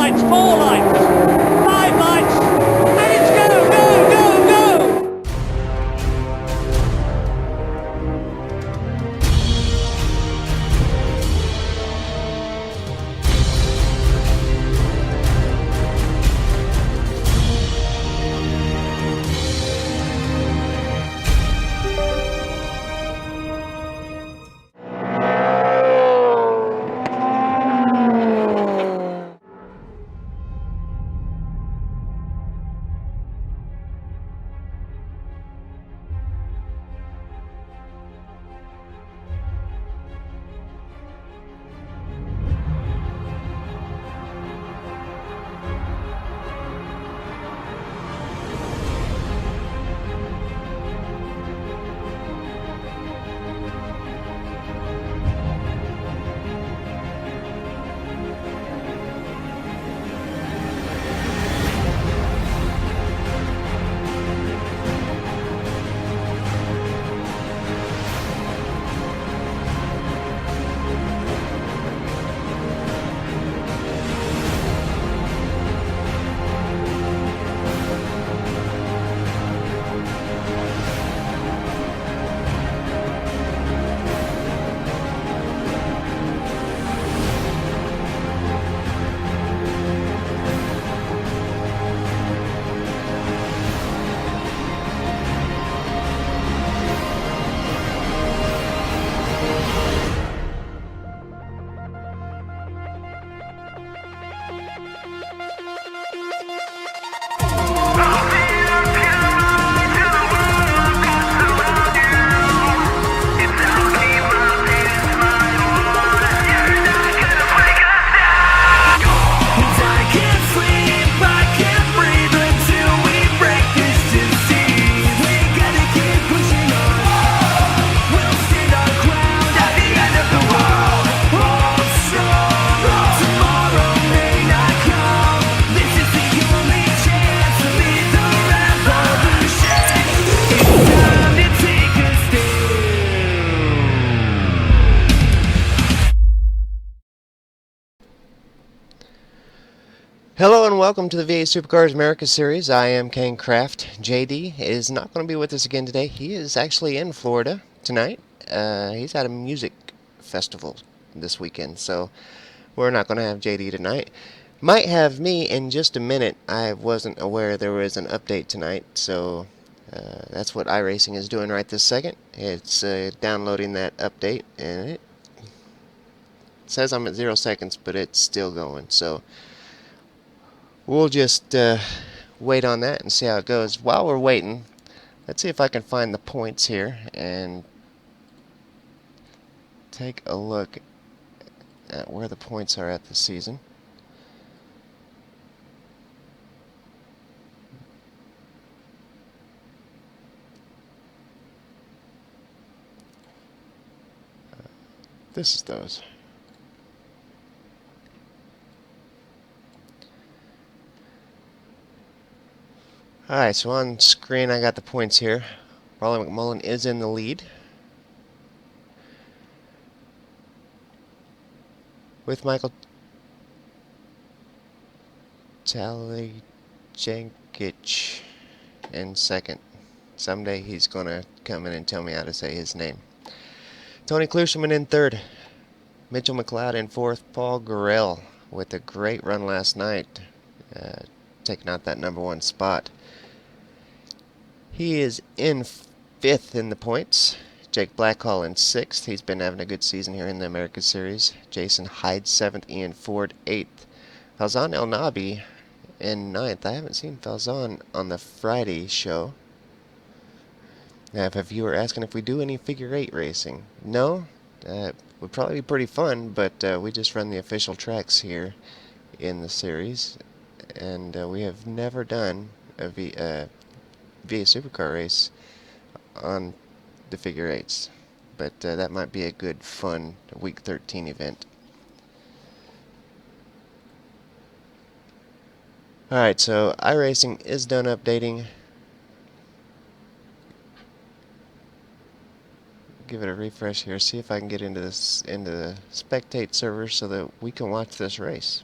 lights, 4 lights, 5 lights, and it's go, go, go, go! Hello and welcome to the V8 Supercars America Series. I am Kane Kraft. JD is not going to be with us again today. He is actually in Florida tonight. He's at a music festival this weekend, so we're not going to have JD tonight. Might have me in just a minute. I wasn't aware there was an update tonight, so that's what iRacing is doing right this second. It's downloading that update, and it says I'm at 0 seconds, but it's still going, so we'll just wait on that and see how it goes. While we're waiting, let's see if I can find the points here and take a look at where the points are at this season. This is those. Alright, so on screen I got the points here. Riley McMullen is in the lead, with Michael Talijankic in second. Someday he's going to come in and tell me how to say his name. Tony Klusherman in third. Mitchell McLeod in fourth. Paul Gurrell with a great run last night, taking out that #1 spot. He is in fifth in the points. Jake Blackhall in sixth. He's been having a good season here in the America Series. Jason Hyde seventh. Ian Ford eighth. Falzan El Nabi in ninth. I haven't seen Falzan on the Friday show. I have a viewer asking if we do any figure 8 racing. No, would probably be pretty fun, but we just run the official tracks here in the series, and we have never done a V8 Supercar race on the figure 8s, but that might be a good, fun Week 13 event. Alright, so iRacing is done updating. Give it a refresh here, see if I can get into the spectate server so that we can watch this race.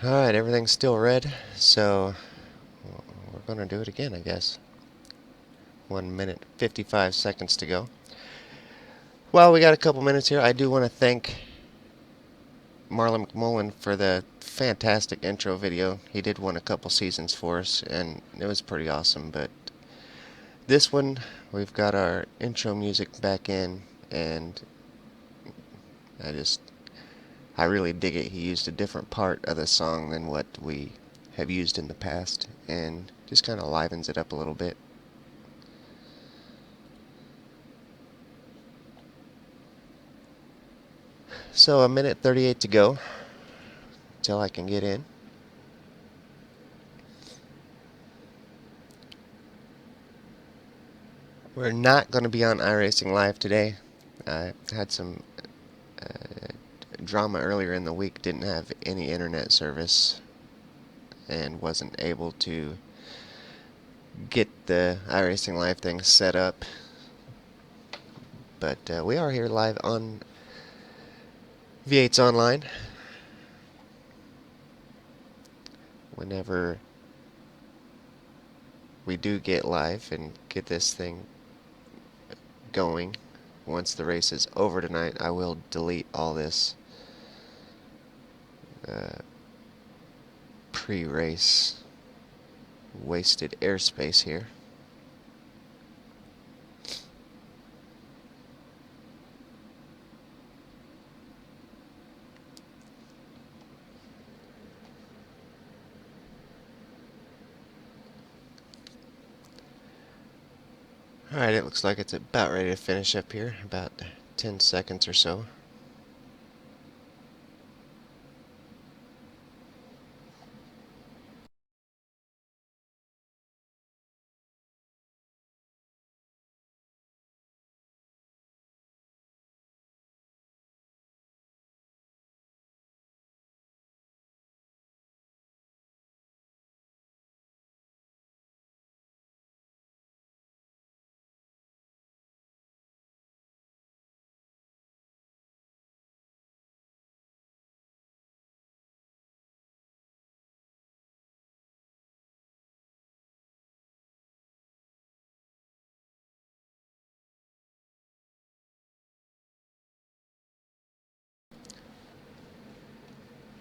Alright, everything's still red, so we're gonna do it again, I guess. 1 minute, 55 seconds to go. Well, we got a couple minutes here. I do want to thank Marlon McMullen for the fantastic intro video. He did one a couple seasons for us, and it was pretty awesome, but this one, we've got our intro music back in, and I really dig it. He used a different part of the song than what we have used in the past, and just kind of livens it up a little bit. So 1 minute 38 to go until I can get in. We're not going to be on iRacing Live today. I had some drama earlier in the week, didn't have any internet service and wasn't able to get the iRacing Live thing set up. But we are here live on V8's online. Whenever we do get live and get this thing going, once the race is over tonight, I will delete all this pre-race wasted airspace here. Alright, it looks like it's about ready to finish up here, about 10 seconds or so.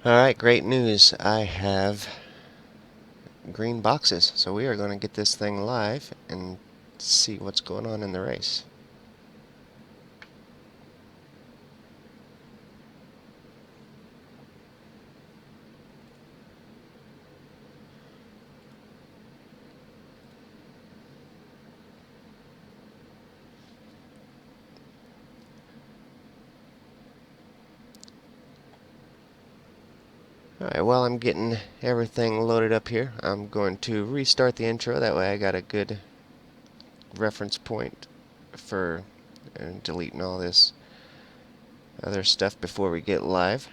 Alright, great news. I have green boxes, so we are going to get this thing live and see what's going on in the race. Alright, while I'm getting everything loaded up here, I'm going to restart the intro. That way I got a good reference point for deleting all this other stuff before we get live.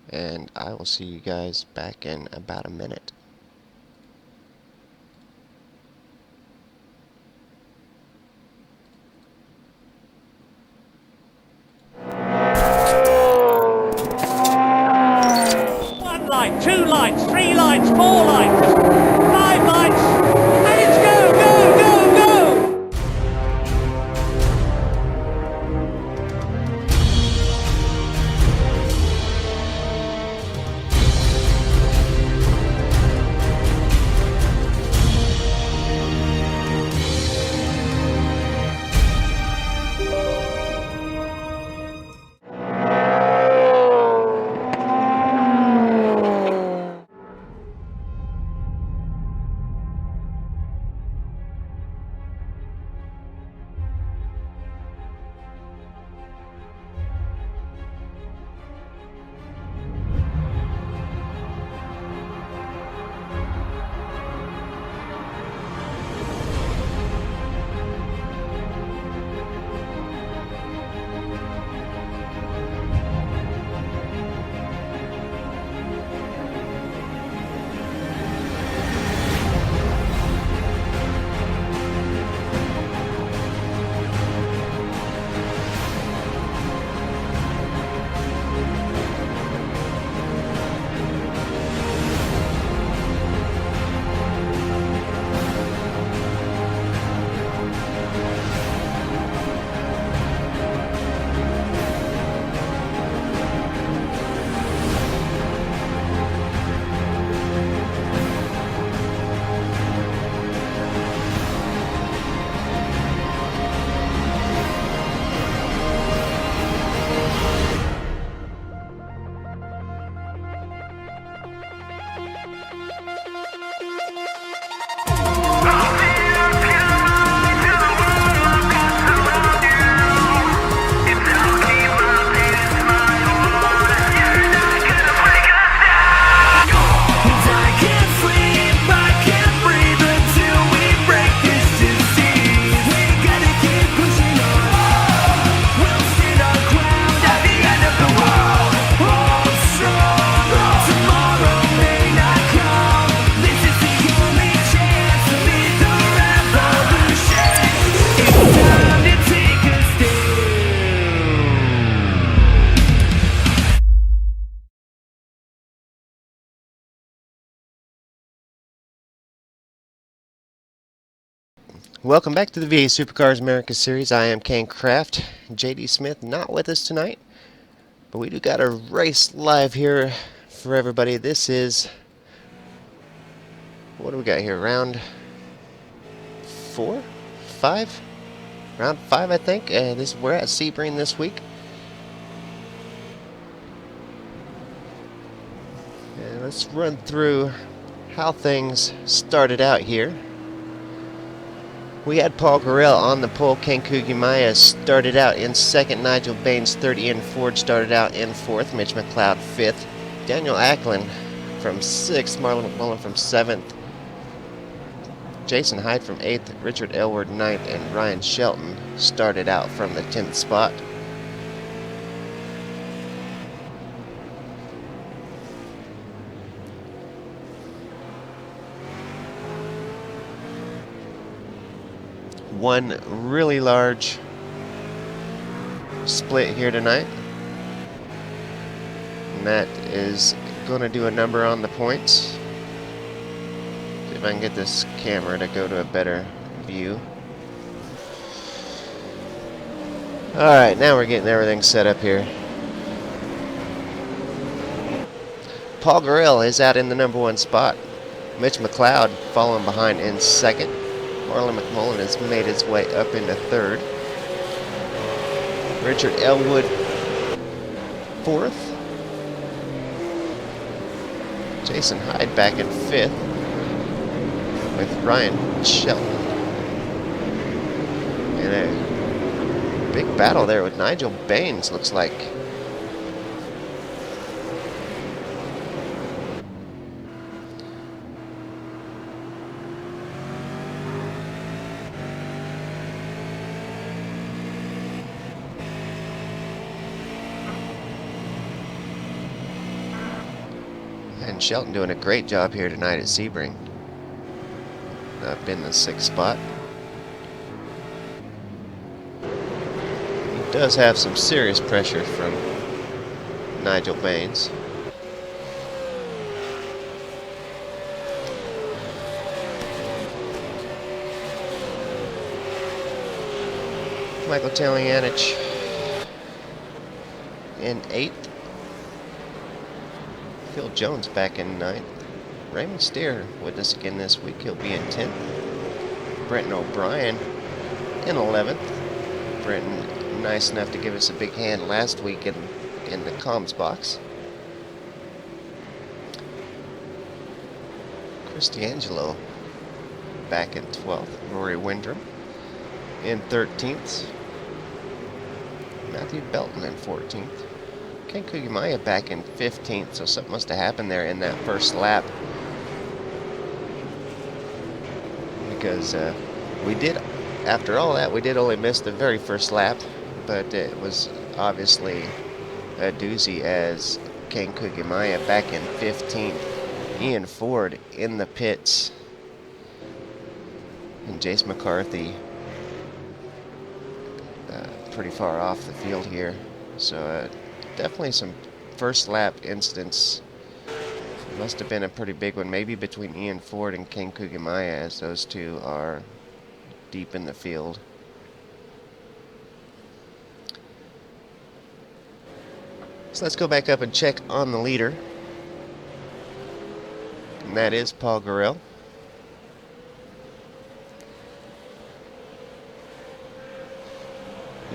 And I will see you guys back in about a minute. One light, two lights, three lights, four lights, five lights, and it's go, go, go, go! Welcome back to the V8 Supercars America series. I am Kane Kraft. JD Smith not with us tonight, but we do got a race live here for everybody. This is, what do we got here? Round 4? 5? Round 5, I think. We're at Sebring this week. And let's run through how things started out here. We had Paul Gurrell on the pole. Ken Kugimaya started out in second. Nigel Baines, third. Ian Ford started out in fourth. Mitch McLeod, fifth. Daniel Acklin from sixth. Marlon McMullen from seventh. Jason Hyde from eighth. Richard Elward, ninth. And Ryan Shelton started out from the 10th spot. One really large split here tonight, and that is going to do a number on the points. See if I can get this camera to go to a better view. Alright, now we're getting everything set up here. Paul Gurrell is out in the number 1 spot. Mitch McLeod following behind in second. Marlon McMullen has made his way up into third. Richard Elwood, fourth. Jason Hyde back in fifth with Ryan Shelton. And a big battle there with Nigel Baines, looks like. And Shelton doing a great job here tonight at Sebring. Up in the 6th spot. He does have some serious pressure from Nigel Baines. Michael Talianich in 8th. Phil Jones back in 9th. Raymond Steer with us again this week. He'll be in 10th. Brenton O'Brien in 11th. Brenton nice enough to give us a big hand last week in the comms box. Chris D'Angelo back in 12th. Rory Windrum in 13th. Matthew Belton in 14th. Ken Kugimaya back in 15th, so something must have happened there in that first lap. Because we did, after all that, we did only miss the very first lap, but it was obviously a doozy as Ken Kugimaya back in 15th. Ian Ford in the pits. And Jace McCarthy pretty far off the field here. So definitely some first lap incidents. It must have been a pretty big one, maybe between Ian Ford and Ken Kugimaya, as those two are deep in the field. So let's go back up and check on the leader. And that is Paul Gurrell.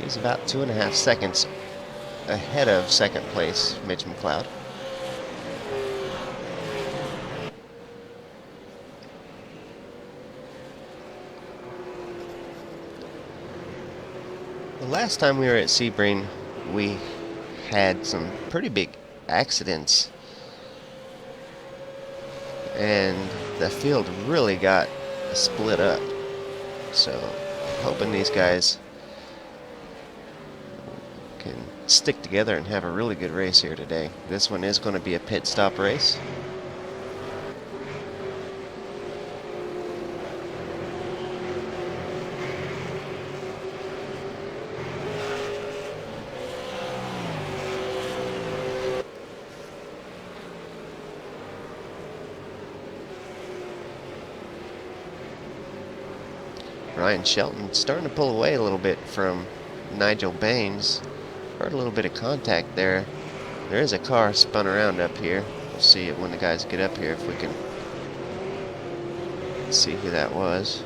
He's about 2.5 seconds ahead of second place, Mitch McLeod. The last time we were at Sebring, we had some pretty big accidents, and the field really got split up. So I'm hoping these guys can stick together and have a really good race here today. This one is going to be a pit stop race. Ryan Shelton starting to pull away a little bit from Nigel Baines. Heard a little bit of contact there. There is a car spun around up here. We'll see it when the guys get up here if we can see who that was.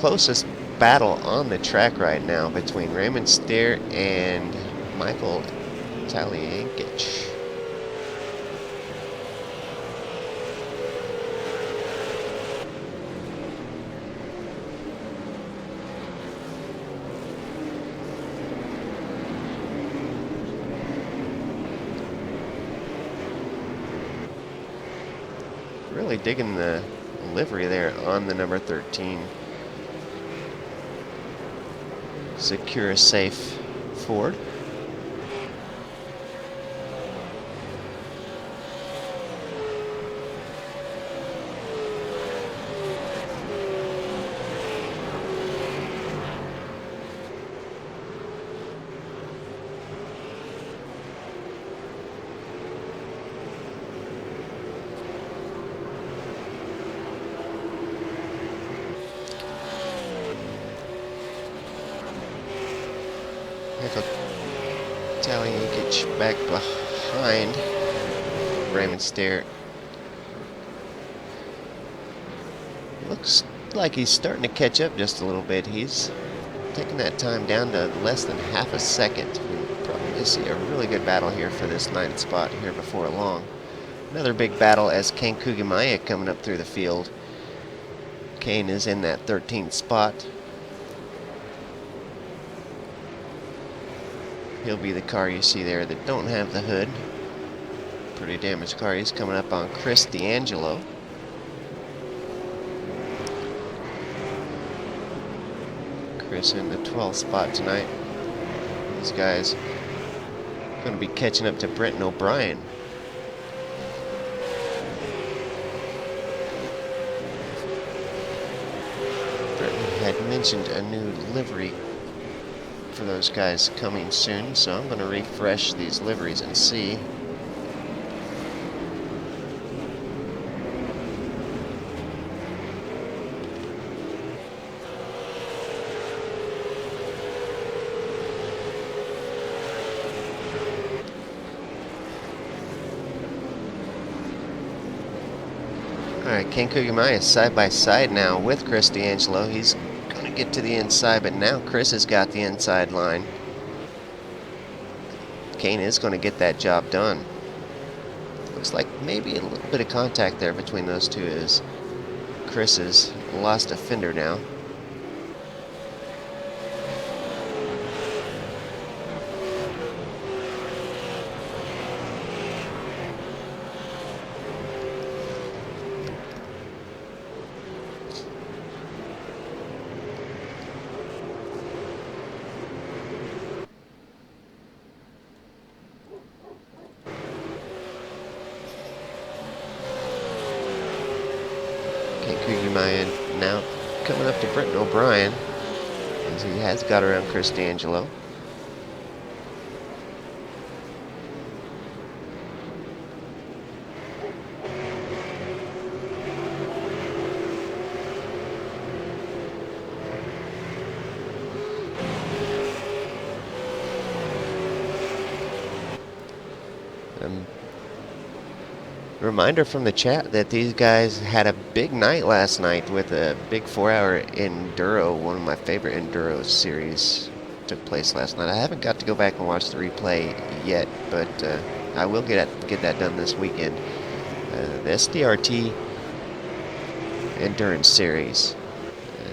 Closest battle on the track right now between Raymond Steer and Michael Talyankich. Really digging the livery there on the number 13. Secure a safe Ford. Talyankich back behind Raymond Steer. Looks like he's starting to catch up just a little bit. He's taking that time down to less than half a second. We'll probably see a really good battle here for this 9th spot here before long. Another big battle as Kane Kugemaya coming up through the field. Kane is in that 13th spot. He'll be the car you see there that don't have the hood. Pretty damaged car. He's coming up on Chris D'Angelo. Chris in the 12th spot tonight. These guys going to be catching up to Brenton O'Brien. Brenton had mentioned a new livery for those guys coming soon, so I'm going to refresh these liveries and see. Alright, Kane Kugemaya is side by side now with Chris D'Angelo. He's going to get to the inside, but now Chris has got the inside line. Kane is going to get that job done. Looks like maybe a little bit of contact there between those two as Chris has lost a fender now. Kugemaya now coming up to Brenton O'Brien as he has got around Chris D'Angelo. Reminder from the chat that these guys had a big night last night with a big 4-hour enduro. One of my favorite enduro series took place last night. I haven't got to go back and watch the replay yet, but I will get that done this weekend. The SDRT Endurance Series.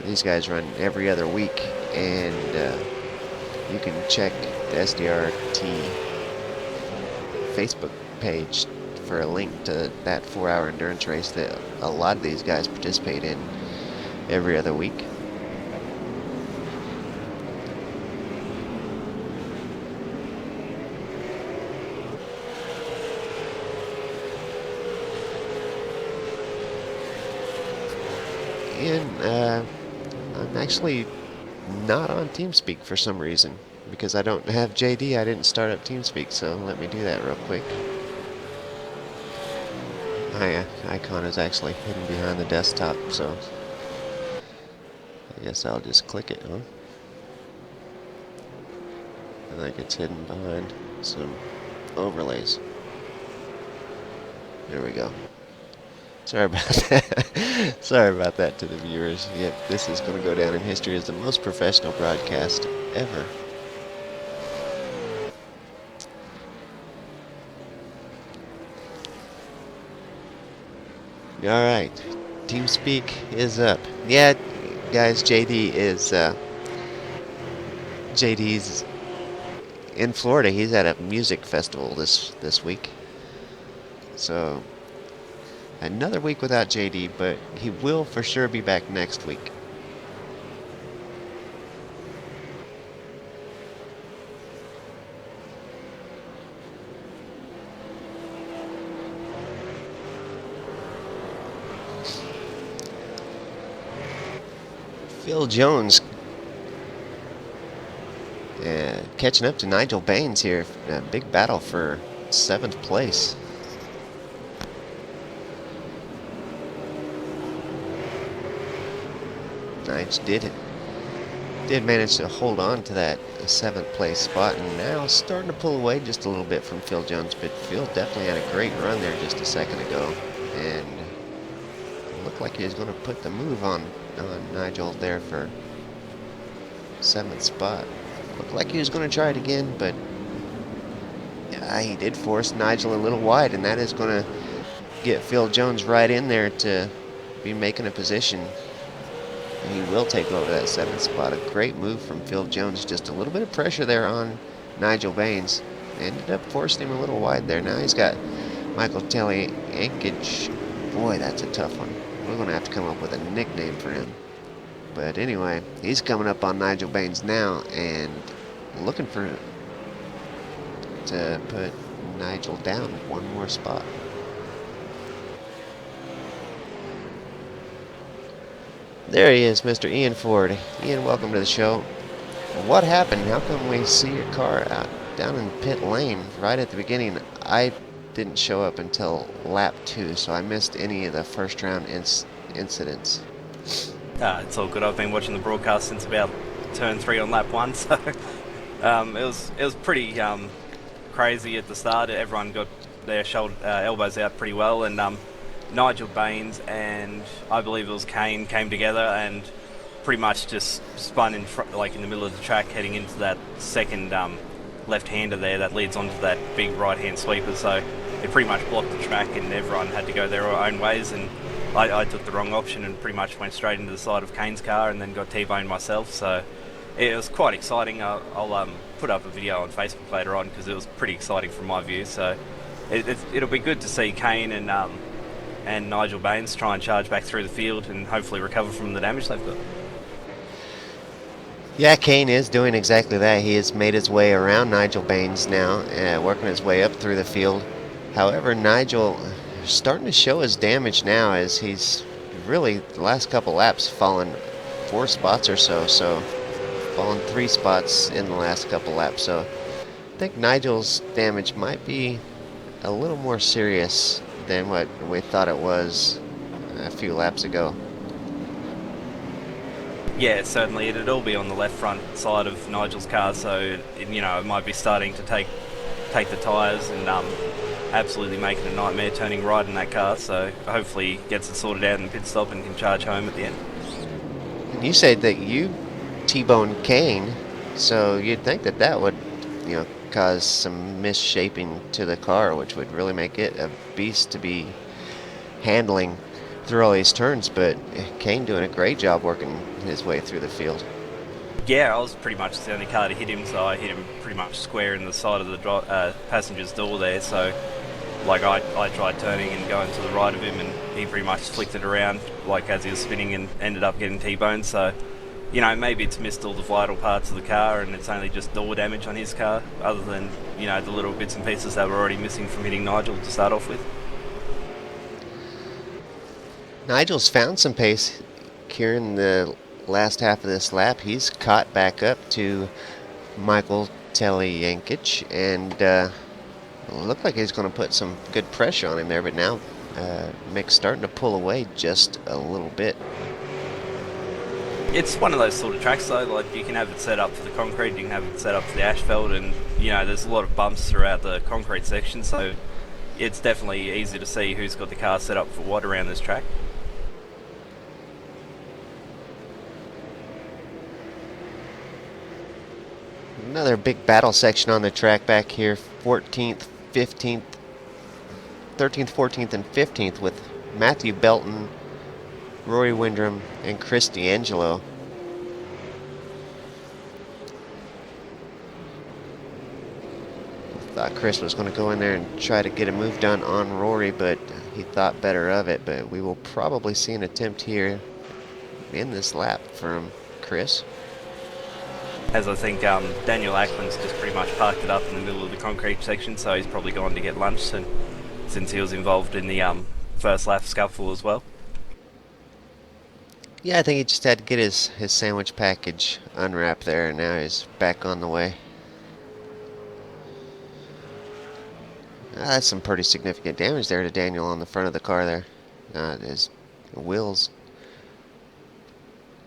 These guys run every other week, and you can check the SDRT Facebook page for a link to that 4-hour endurance race that a lot of these guys participate in every other week. Ian, I'm actually not on TeamSpeak for some reason. Because I don't have JD, I didn't start up TeamSpeak, so let me do that real quick. My icon is actually hidden behind the desktop, so I guess I'll just click it, huh? I think it's hidden behind some overlays. There we go. Sorry about that. Sorry about that to the viewers. Yep, this is going to go down in history as the most professional broadcast ever. Alright, TeamSpeak is up. Yeah, guys, JD's in Florida. He's at a music festival this week. So, another week without JD, but he will for sure be back next week. Phil Jones catching up to Nigel Baines here. A big battle for 7th place. Nigel did manage to hold on to that 7th place spot, and now starting to pull away just a little bit from Phil Jones, but Phil definitely had a great run there just a second ago, and it looked like he was going to put the move on Nigel there for 7th spot. Looked like he was going to try it again, but he did force Nigel a little wide, and that is going to get Phil Jones right in there to be making a position. He will take over that 7th spot. A great move from Phil Jones. Just a little bit of pressure there on Nigel Baines. Ended up forcing him a little wide there. Now he's got Michael Telly Ankage. Boy, that's a tough one. We're going to have to come up with a nickname for him. But anyway, he's coming up on Nigel Baines now and looking to put Nigel down one more spot. There he is, Mr. Ian Ford. Ian, welcome to the show. What happened? How come we see your car out down in pit lane right at the beginning? I didn't show up until lap 2, so I missed any of the first round incidents. It's all good. I've been watching the broadcast since about turn 3 on lap 1, so it was pretty crazy at the start. Everyone got their elbows out pretty well, and Nigel Baines and I believe it was Kane came together and pretty much just spun in front, like in the middle of the track, heading into that second left-hander there that leads onto that big right-hand sweeper. So it pretty much blocked the track, and everyone had to go their own ways. And I took the wrong option and pretty much went straight into the side of Kane's car, and then got T-boned myself. So it was quite exciting. I'll put up a video on Facebook later on because it was pretty exciting from my view. So it'll be good to see Kane and Nigel Baines try and charge back through the field and hopefully recover from the damage they've got. Yeah, Kane is doing exactly that. He has made his way around Nigel Baines now, working his way up through the field. However, Nigel starting to show his damage now, as he's really, the last couple laps, fallen 4 spots or so, fallen 3 spots in the last couple laps. So I think Nigel's damage might be a little more serious than what we thought it was a few laps ago. Yeah, certainly it'd all be on the left front side of Nigel's car, so it might be starting to take the tyres and absolutely making a nightmare turning right in that car. So hopefully he gets it sorted out in the pit stop and can charge home at the end. And you said that you T-boned Kane, so you'd think that would, cause some misshaping to the car, which would really make it a beast to be handling through all these turns. But Kane doing a great job working his way through the field. Yeah, I was pretty much the only car to hit him, so I hit him pretty much square in the side of the passenger's door there. So like I tried turning and going to the right of him, and he pretty much flicked it around like as he was spinning and ended up getting T-boned. So maybe it's missed all the vital parts of the car and it's only just door damage on his car, other than, the little bits and pieces that were already missing from hitting Nigel to start off with. Nigel's found some pace. here in the last half of this lap. He's caught back up to Michael Telyankic, and looked like he's going to put some good pressure on him there, but now Mick's starting to pull away just a little bit. It's one of those sort of tracks though, like you can have it set up for the concrete, you can have it set up for the asphalt, and you know there's a lot of bumps throughout the concrete section, so it's definitely easy to see who's got the car set up for what around this track. Another big battle section on the track back here, 14th, 15th, 13th, 14th, and 15th with Matthew Belton, Rory Windrum, and Chris D'Angelo. Thought Chris was going to go in there and try to get a move done on Rory, but he thought better of it. But we will probably see an attempt here in this lap from Chris. As I think Daniel Ackland's just pretty much parked it up in the middle of the concrete section, so he's probably gone to get lunch, and since he was involved in the first lap scuffle as well. Yeah, I think he just had to get his sandwich package unwrapped there, and now he's back on the way. That's some pretty significant damage there to Daniel on the front of the car there. His wheels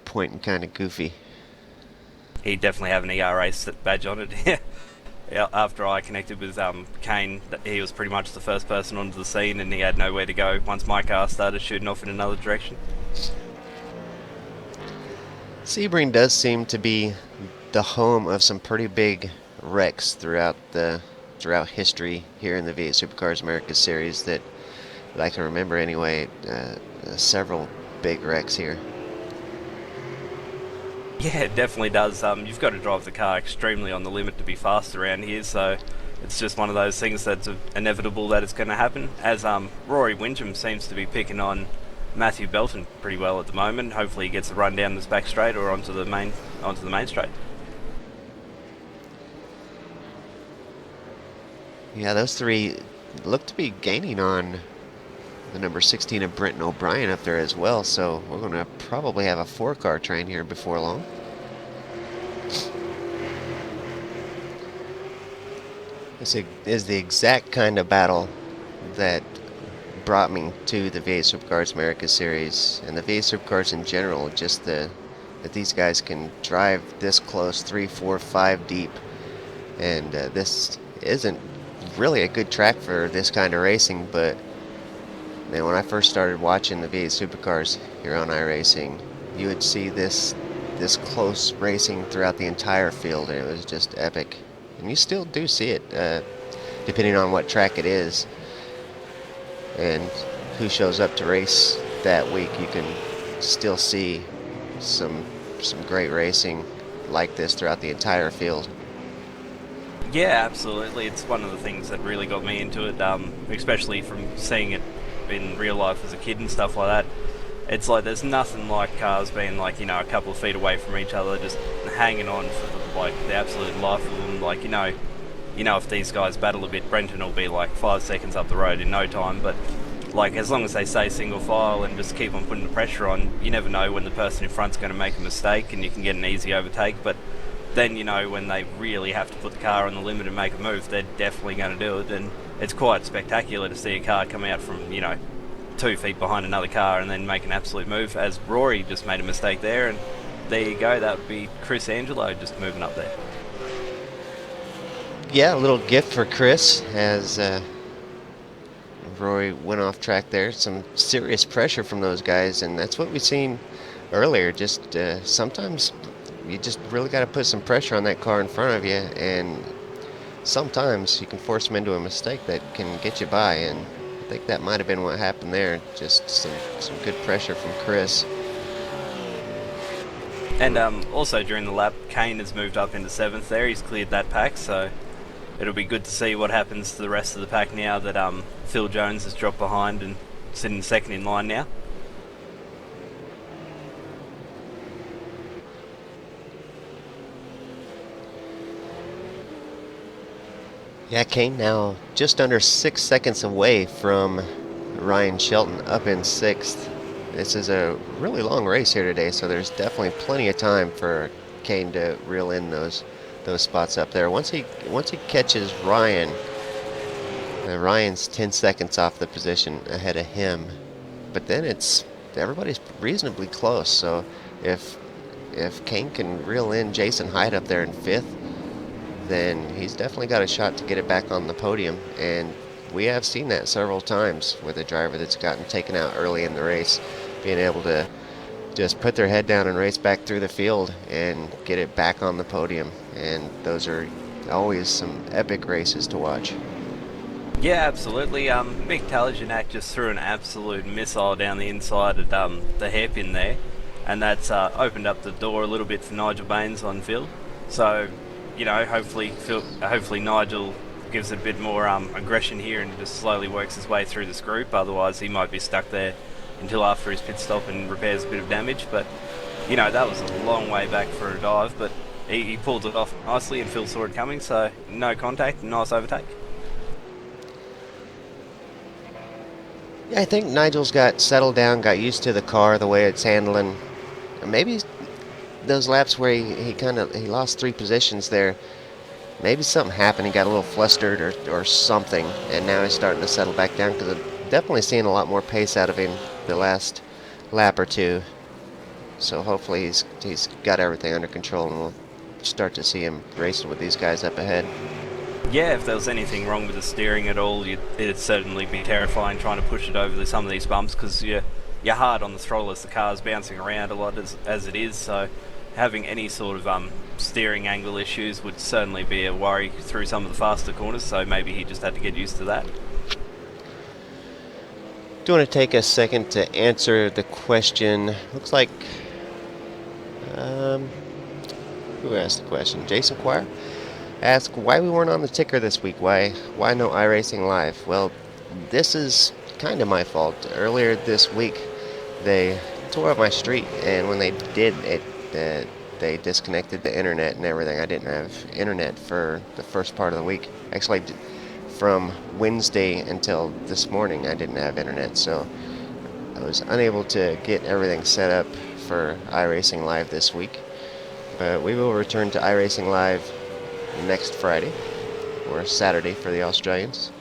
pointing kind of goofy. He'd definitely have an ERA badge on it. Yeah, after I connected with Kane, he was pretty much the first person onto the scene, and he had nowhere to go once my car started shooting off in another direction. Sebring does seem to be the home of some pretty big wrecks throughout history here in the V8 Supercars Americas series that I can remember anyway. Several big wrecks here. Yeah, it definitely does. You've got to drive the car extremely on the limit to be fast around here, so it's just one of those things that's inevitable that it's going to happen. As Rory Windrum seems to be picking on Matthew Belton pretty well at the moment. Hopefully he gets a run down this back straight or onto the main straight. Yeah, those three look to be gaining on the number 16 of Brenton O'Brien up there as well, so we're going to probably have a 4-car train here before long. This is the exact kind of battle that brought me to the V8 Supercars Americas series and the V8 Supercars in general. Just that these guys can drive this close, 3, 4, 5 deep, and this isn't really a good track for this kind of racing. But man, when I first started watching the V8 Supercars here on iRacing, you would see this close racing throughout the entire field, and it was just epic. And you still do see it, depending on what track it is and who shows up to race that week. You can still see some great racing like this throughout the entire field. Yeah, absolutely. It's one of the things that really got me into it, especially from seeing it in real life as a kid and stuff like that. It's like there's nothing like cars being like, you know, a couple of feet away from each other, just hanging on for the absolute life of them. Like, you know, if these guys battle a bit, Brenton will be like 5 seconds up the road in no time. But like, as long as they stay single file and just keep on putting the pressure on, you never know when the person in front's going to make a mistake, and you can get an easy overtake. But then, you know, when they really have to put the car on the limit and make a move, they're definitely going to do it. And it's quite spectacular to see a car come out from, you know, 2 feet behind another car and then make an absolute move, as Rory just made a mistake there, and there you go, that would be Chris Angelo just moving up there. Yeah, a little gift for Chris as Rory went off track there. Some serious pressure from those guys, and that's what we've seen earlier. Just sometimes you just really got to put some pressure on that car in front of you, and sometimes you can force them into a mistake that can get you by, and I think that might have been what happened there. Just some good pressure from Chris. And also during the lap, Kane has moved up into 7th there. He's cleared that pack, so it'll be good to see what happens to the rest of the pack now that Phil Jones has dropped behind and sitting 2nd in line now. Yeah, Kane now just under 6 seconds away from Ryan Shelton up in 6th. this is a really long race here today, so there's definitely plenty of time for Kane to reel in those spots up there. Once he catches Ryan, Ryan's 10 seconds off the position ahead of him, but then everybody's reasonably close. So if Kane can reel in Jason Hyde up there in 5th, then he's definitely got a shot to get it back on the podium. And we have seen that several times with a driver that's gotten taken out early in the race, being able to just put their head down and race back through the field and get it back on the podium. And those are always some epic races to watch. Yeah, absolutely. Mick Talajanak just threw an absolute missile down the inside at the hairpin there, and that's opened up the door a little bit for Nigel Baines on field. So, hopefully Nigel gives a bit more aggression here and just slowly works his way through this group. Otherwise, he might be stuck there until after his pit stop and repairs a bit of damage. But that was a long way back for a dive, but he pulled it off nicely, and Phil saw it coming. So no contact, nice overtake. Yeah, I think Nigel's got settled down, got used to the car, the way it's handling. Maybe those laps where he lost 3 positions there, maybe something happened. He got a little flustered or something, and now he's starting to settle back down, because I'm definitely seeing a lot more pace out of him the last lap or two. So hopefully he's got everything under control, and we'll start to see him racing with these guys up ahead. Yeah, if there was anything wrong with the steering at all, it'd certainly be terrifying trying to push it over some of these bumps, because you're hard on the throttle as the car's bouncing around a lot as it is. So having any sort of steering angle issues would certainly be a worry through some of the faster corners. So maybe he just had to get used to that. Do you want to take a second to answer the question? Looks like who asked the question? Jason Quire asked why we weren't on the ticker this week. Why no iRacing Live? Well, this is kind of my fault. Earlier this week, they tore up my street, and when they did it, they disconnected the internet and everything. I didn't have internet for the first part of the week. Actually, from Wednesday until this morning, I didn't have internet, so I was unable to get everything set up for iRacing Live this week. But we will return to iRacing Live next Friday, or Saturday for the Australians.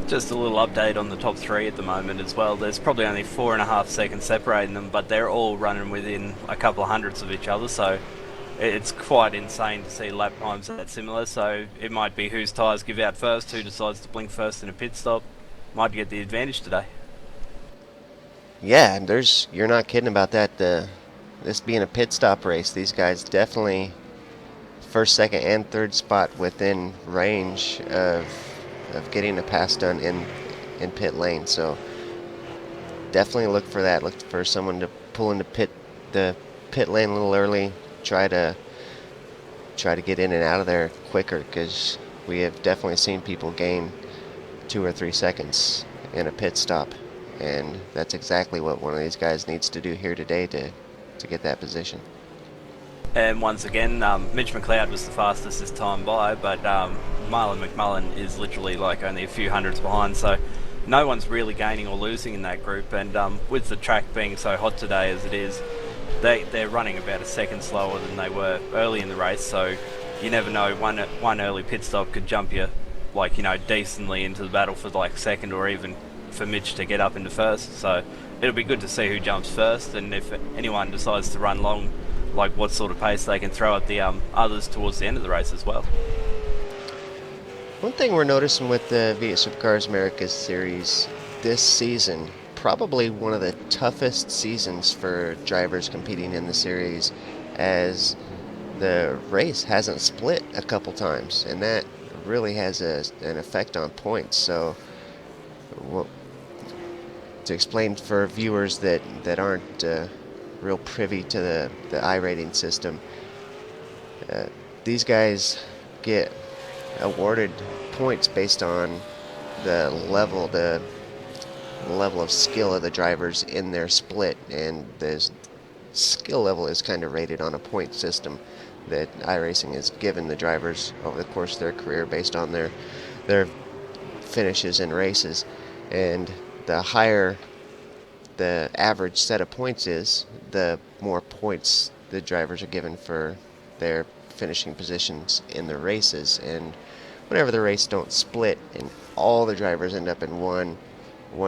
Just a little update on the top 3 at the moment as well. There's probably only 4.5 seconds separating them, but they're all running within a couple of hundredths of each other, so it's quite insane to see lap times that similar. So it might be whose tyres give out first, who decides to blink first in a pit stop might get the advantage today. Yeah, and you're not kidding about that. This being a pit stop race, these guys definitely first, second, and third spot within range of getting a pass done in pit lane. So definitely look for that. Look for someone to pull into the pit lane a little early. Try to get in and out of there quicker, because we have definitely seen people gain 2 or 3 seconds in a pit stop, and that's exactly what one of these guys needs to do here today to get that position. And once again, Mitch McLeod was the fastest this time by, but Marlon McMullen is literally like only a few hundredths behind, so no one's really gaining or losing in that group. And with the track being so hot today as it is, they're running about a second slower than they were early in the race, so you never know, one early pit stop could jump you decently into the battle for like second, or even for Mitch to get up into first. So it'll be good to see who jumps first, and if anyone decides to run long, like what sort of pace they can throw at the others towards the end of the race as well. One thing we're noticing with the V8 Supercars Americas Series this season, probably one of the toughest seasons for drivers competing in the series, as the race hasn't split a couple times, and that really has an effect on points. So to explain for viewers that aren't real privy to the iRating system, these guys get awarded points based on the level of skill of the drivers in their split, and the skill level is kind of rated on a point system that iRacing has given the drivers over the course of their career based on their finishes in races, and the higher the average set of points is, the more points the drivers are given for their finishing positions in the races. And whenever the race don't split and all the drivers end up in one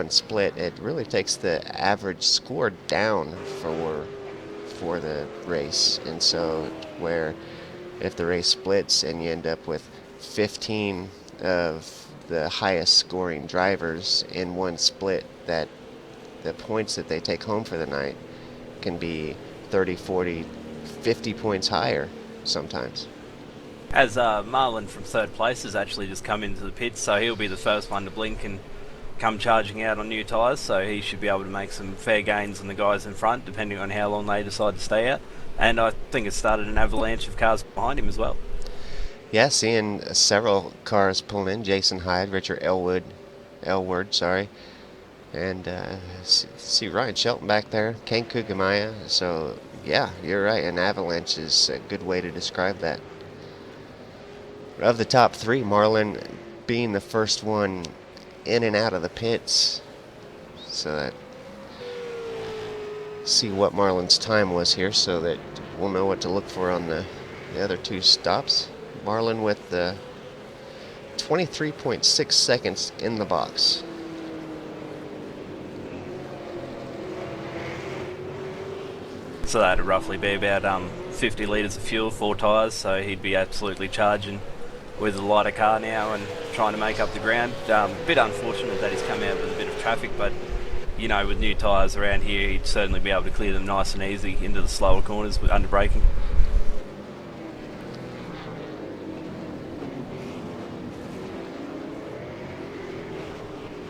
split, it really takes the average score down for the race. And so where if the race splits and you end up with 15 of the highest scoring drivers in one split, that the points that they take home for the night can be 30, 40, 50 points higher sometimes. As Marlon from third place has actually just come into the pits, so he'll be the first one to blink and come charging out on new tyres, so he should be able to make some fair gains on the guys in front, depending on how long they decide to stay out. And I think it started an avalanche of cars behind him as well. Yeah, seeing several cars pulling in. Jason Hyde, Richard Elward, sorry. And see Ryan Shelton back there, Kane Kugamaya. So, yeah, you're right. An avalanche is a good way to describe that. Of the top three, Marlon being the first one in and out of the pits. So that see what Marlon's time was here so that we'll know what to look for on the other two stops. Marlon with the 23.6 seconds in the box. So that'd roughly be about 50 litres of fuel, 4 tyres, so he'd be absolutely charging with a lighter car now and trying to make up the ground. A bit unfortunate that he's come out with a bit of traffic, but you know, with new tyres around here, he'd certainly be able to clear them nice and easy into the slower corners under braking.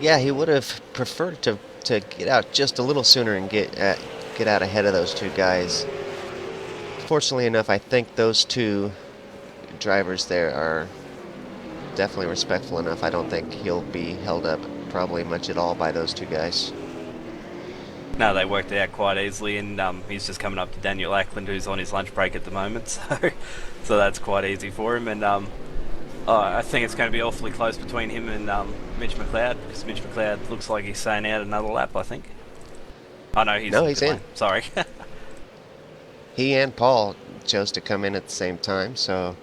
Yeah, he would have preferred to get out just a little sooner and get out ahead of those two guys. Fortunately enough, I think those two drivers there are definitely respectful enough. I don't think he'll be held up probably much at all by those two guys. No, they worked it out quite easily, and he's just coming up to Daniel Ackland, who's on his lunch break at the moment, so that's quite easy for him. And I think it's going to be awfully close between him and Mitch McLeod, because Mitch McLeod looks like he's staying out another lap, I think. Oh no, he's in. Sorry. He and Paul chose to come in at the same time, so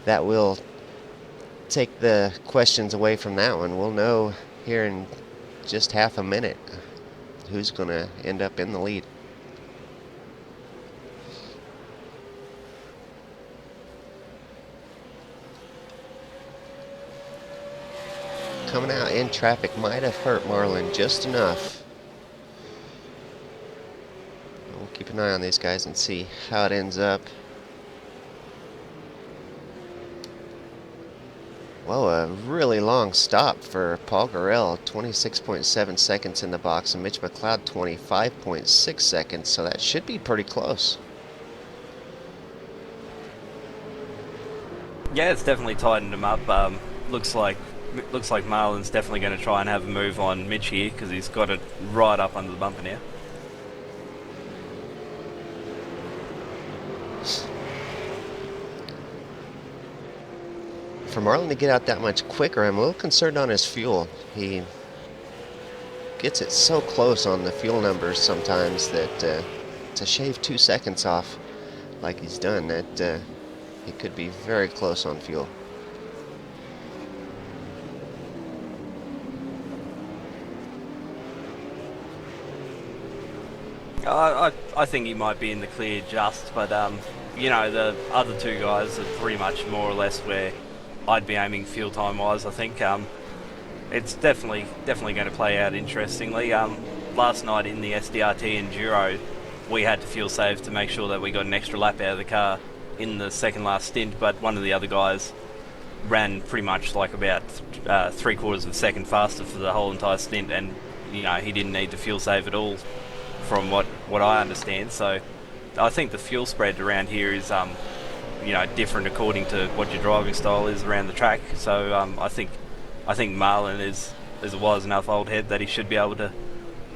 that will take the questions away from that one. We'll know here in just half a minute who's going to end up in the lead. Coming out in traffic might have hurt Marlon just enough. We'll keep an eye on these guys and see how it ends up. Whoa, a really long stop for Paul Garrell, 26.7 seconds in the box, and Mitch McLeod, 25.6 seconds, so that should be pretty close. Yeah, it's definitely tightened him up. Looks like Marlon's definitely going to try and have a move on Mitch here, because he's got it right up under the bumper now. For Marlon to get out that much quicker, I'm a little concerned on his fuel. He gets it so close on the fuel numbers sometimes that to shave 2 seconds off like he's done, that he could be very close on fuel. I think he might be in the clear just, but you know, the other two guys are pretty much more or less where I'd be aiming fuel time wise. I think it's definitely going to play out interestingly. Last night in the SDRT Enduro, we had to fuel save to make sure that we got an extra lap out of the car in the second last stint, but one of the other guys ran pretty much like about 3/4 of a second faster for the whole entire stint, and you know, he didn't need to fuel save at all from what I understand. So I think the fuel spread around here is you know, different according to what your driving style is around the track. So I think Marlon is a wise enough old head that he should be able to,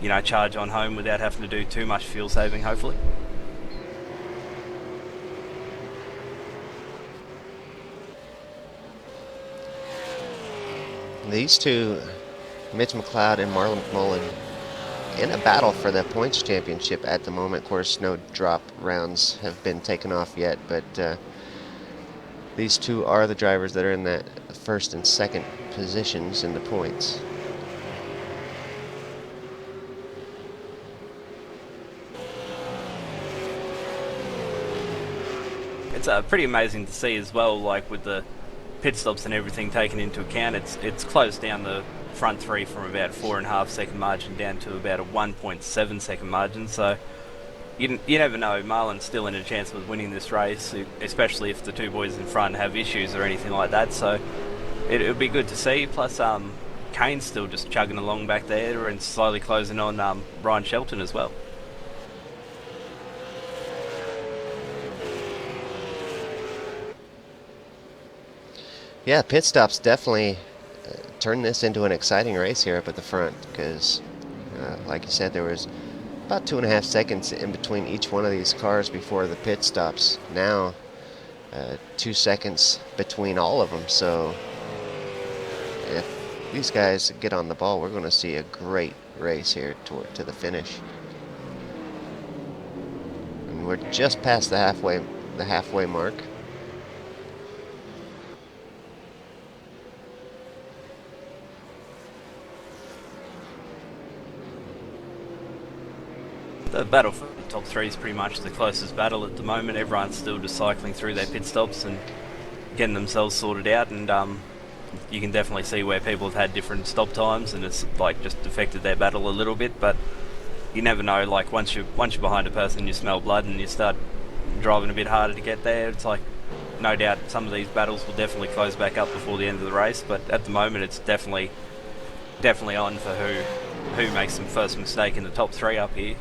you know, charge on home without having to do too much fuel saving, hopefully. These two, Mitch McLeod and Marlon McMullen, in a battle for the points championship at the moment. Of course, no drop rounds have been taken off yet, but these two are the drivers that are in that first and second positions in the points. It's pretty amazing to see as well, like with the pit stops and everything taken into account. It's closed down the front three from about 4.5 second margin down to about a 1.7 second margin. So you never know. Marlon's still in a chance of winning this race, especially if the two boys in front have issues or anything like that. So it'll be good to see. Plus, Kane's still just chugging along back there and slowly closing on Ryan Shelton as well. Yeah, pit stops definitely turn this into an exciting race here up at the front because, like you said, there was about 2.5 seconds in between each one of these cars before the pit stops. Now, 2 seconds between all of them. So, if these guys get on the ball, we're going to see a great race here to the finish. And we're just past the halfway mark. The battle for the top three is pretty much the closest battle at the moment. Everyone's still just cycling through their pit stops and getting themselves sorted out, and you can definitely see where people have had different stop times, and it's like just affected their battle a little bit. But you never know. Like once you're behind a person, you smell blood, and you start driving a bit harder to get there. It's like no doubt some of these battles will definitely close back up before the end of the race. But at the moment, it's definitely on for who makes the first mistake in the top three up here.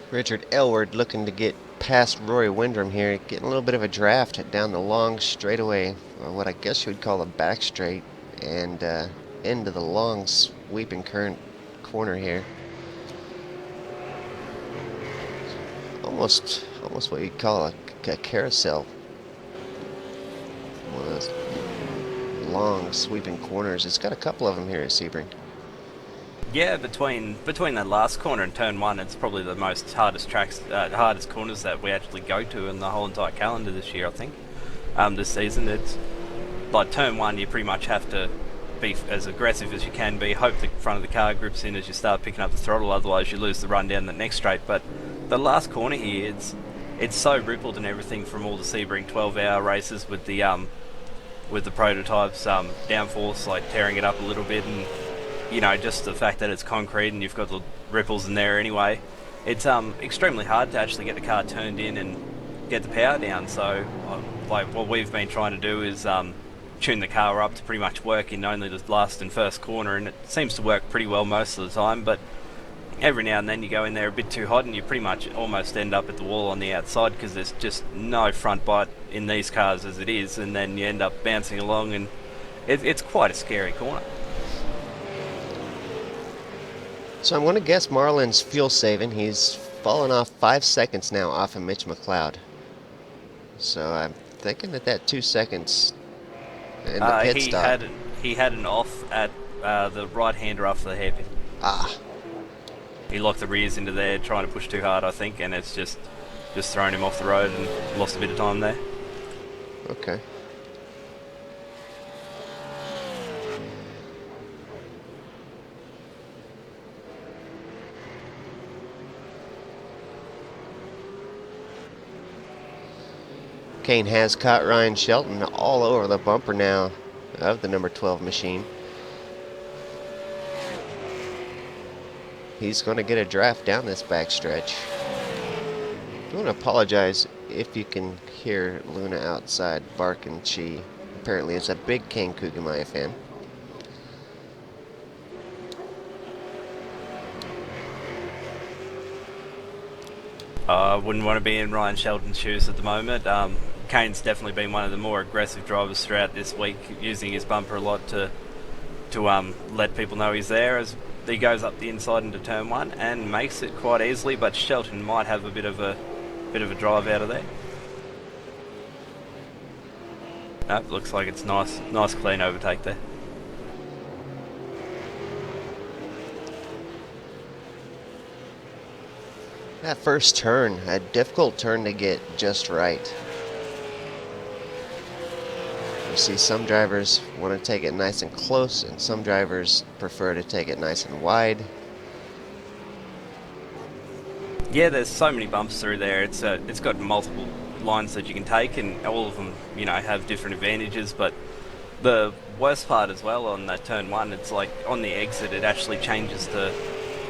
Richard Elward looking to get past Rory Windrum here, getting a little bit of a draft down the long straightaway, or what I guess you would call a back straight, and into the long sweeping current corner here. Almost what you'd call a carousel. One of those long sweeping corners. It's got a couple of them here at Sebring. Yeah, between that last corner and turn one, it's probably the hardest corners that we actually go to in the whole entire calendar this year, I think. This season, it's like turn one, you pretty much have to be as aggressive as you can be, hope the front of the car grips in as you start picking up the throttle, otherwise you lose the run down the next straight. But the last corner here, it's so rippled and everything from all the Sebring 12-hour races with the prototypes, downforce like tearing it up a little bit, and you know, just the fact that it's concrete and you've got the ripples in there anyway, it's extremely hard to actually get the car turned in and get the power down. So like what we've been trying to do is tune the car up to pretty much work in only the last and first corner, and it seems to work pretty well most of the time. But every now and then you go in there a bit too hot and you pretty much almost end up at the wall on the outside because there's just no front bite in these cars as it is, and then you end up bouncing along, and it's quite a scary corner. So I'm going to guess Marlin's fuel saving. He's fallen off 5 seconds now off of Mitch McLeod. So I'm thinking that 2 seconds in the pit stop. He had an off at the right-hander after the hairpin. He locked the rears into there trying to push too hard, I think, and it's just thrown him off the road and lost a bit of time there. Okay. Kane has caught Ryan Shelton all over the bumper now of the number 12 machine. He's going to get a draft down this backstretch. I want to apologize if you can hear Luna outside barking. She apparently is a big Kane Kugemaya fan. I wouldn't want to be in Ryan Shelton's shoes at the moment. Kane's definitely been one of the more aggressive drivers throughout this week, using his bumper a lot to let people know he's there as he goes up the inside into turn 1 and makes it quite easily. But Shelton might have a bit of a drive out of there. Nope, looks like it's nice clean overtake there. That first turn, a difficult turn to get just right. You see some drivers want to take it nice and close, and some drivers prefer to take it nice and wide. Yeah, there's so many bumps through there. It's got multiple lines that you can take, and all of them, you know, have different advantages. But the worst part as well on that turn 1, it's like on the exit, it actually changes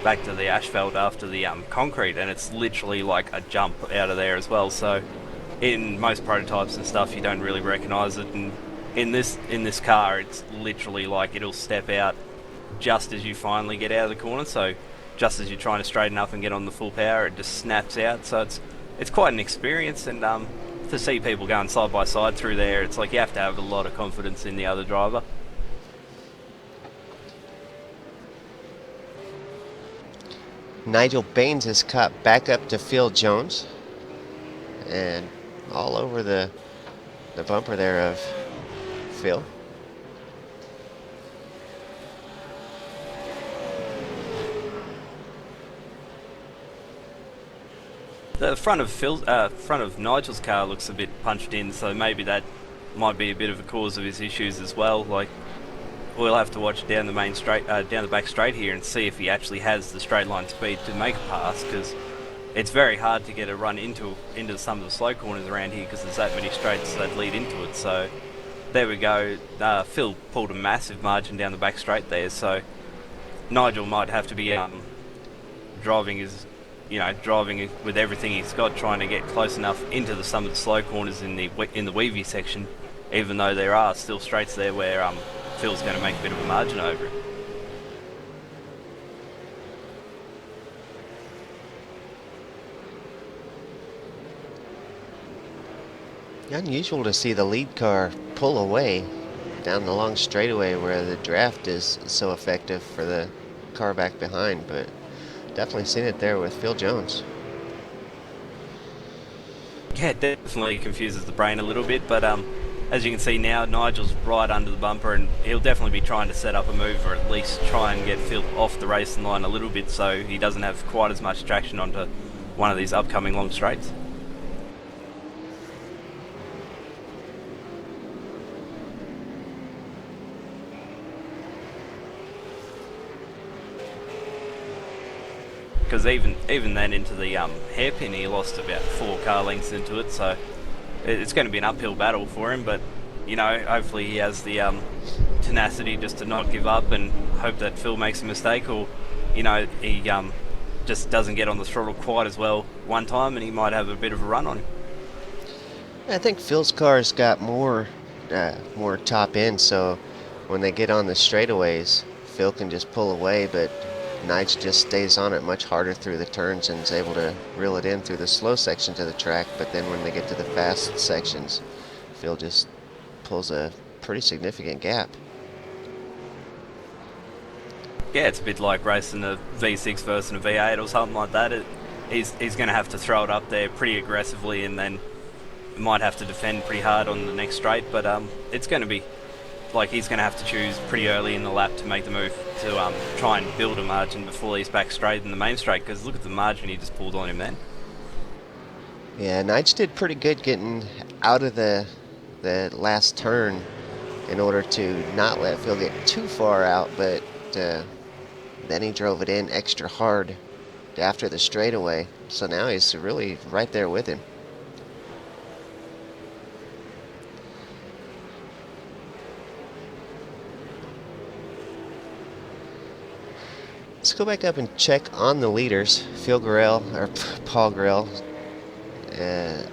back to the asphalt after the concrete, and it's literally like a jump out of there as well. So in most prototypes and stuff, you don't really recognise it, and in this car, it's literally like it'll step out just as you finally get out of the corner. So just as you're trying to straighten up and get on the full power, it just snaps out. So it's quite an experience, and to see people going side by side through there, it's like you have to have a lot of confidence in the other driver. Nigel Baines has caught back up to Phil Jones, and all over the bumper there of Phil. The front of Nigel's car looks a bit punched in, so maybe that might be a bit of a cause of his issues as well. Like, we'll have to watch down the main straight, down the back straight here, and see if he actually has the straight line speed to make a pass, because it's very hard to get a run into some of the slow corners around here because there's that many straights that lead into it. So there we go. Phil pulled a massive margin down the back straight there, so Nigel might have to be driving with everything he's got, trying to get close enough into some of the slow corners in the Weavy section, even though there are still straights there where Phil's going to make a bit of a margin over it. Unusual to see the lead car pull away down the long straightaway where the draft is so effective for the car back behind, but definitely seen it there with Phil Jones. Yeah, it definitely confuses the brain a little bit, but as you can see now, Nigel's right under the bumper, and he'll definitely be trying to set up a move, or at least try and get Phil off the racing line a little bit so he doesn't have quite as much traction onto one of these upcoming long straights. Because even then into the hairpin, he lost about 4 car lengths into it, so it's going to be an uphill battle for him. But you know, hopefully he has the tenacity just to not give up and hope that Phil makes a mistake, or you know, he just doesn't get on the throttle quite as well one time, and he might have a bit of a run on him. I think Phil's car's got more top end, so when they get on the straightaways, Phil can just pull away, but Nige just stays on it much harder through the turns and is able to reel it in through the slow sections of the track. But then when they get to the fast sections, Phil just pulls a pretty significant gap. Yeah, it's a bit like racing a V6 versus a V8 or something like that. He's going to have to throw it up there pretty aggressively, and then might have to defend pretty hard on the next straight. But it's going to be like he's going to have to choose pretty early in the lap to make the move to try and build a margin before he's back straight in the main straight, because look at the margin he just pulled on him then. Yeah, Nige did pretty good getting out of the last turn in order to not let Phil get too far out, but then he drove it in extra hard after the straightaway, so now he's really right there with him. Let's go back up and check on the leaders. Paul Grell,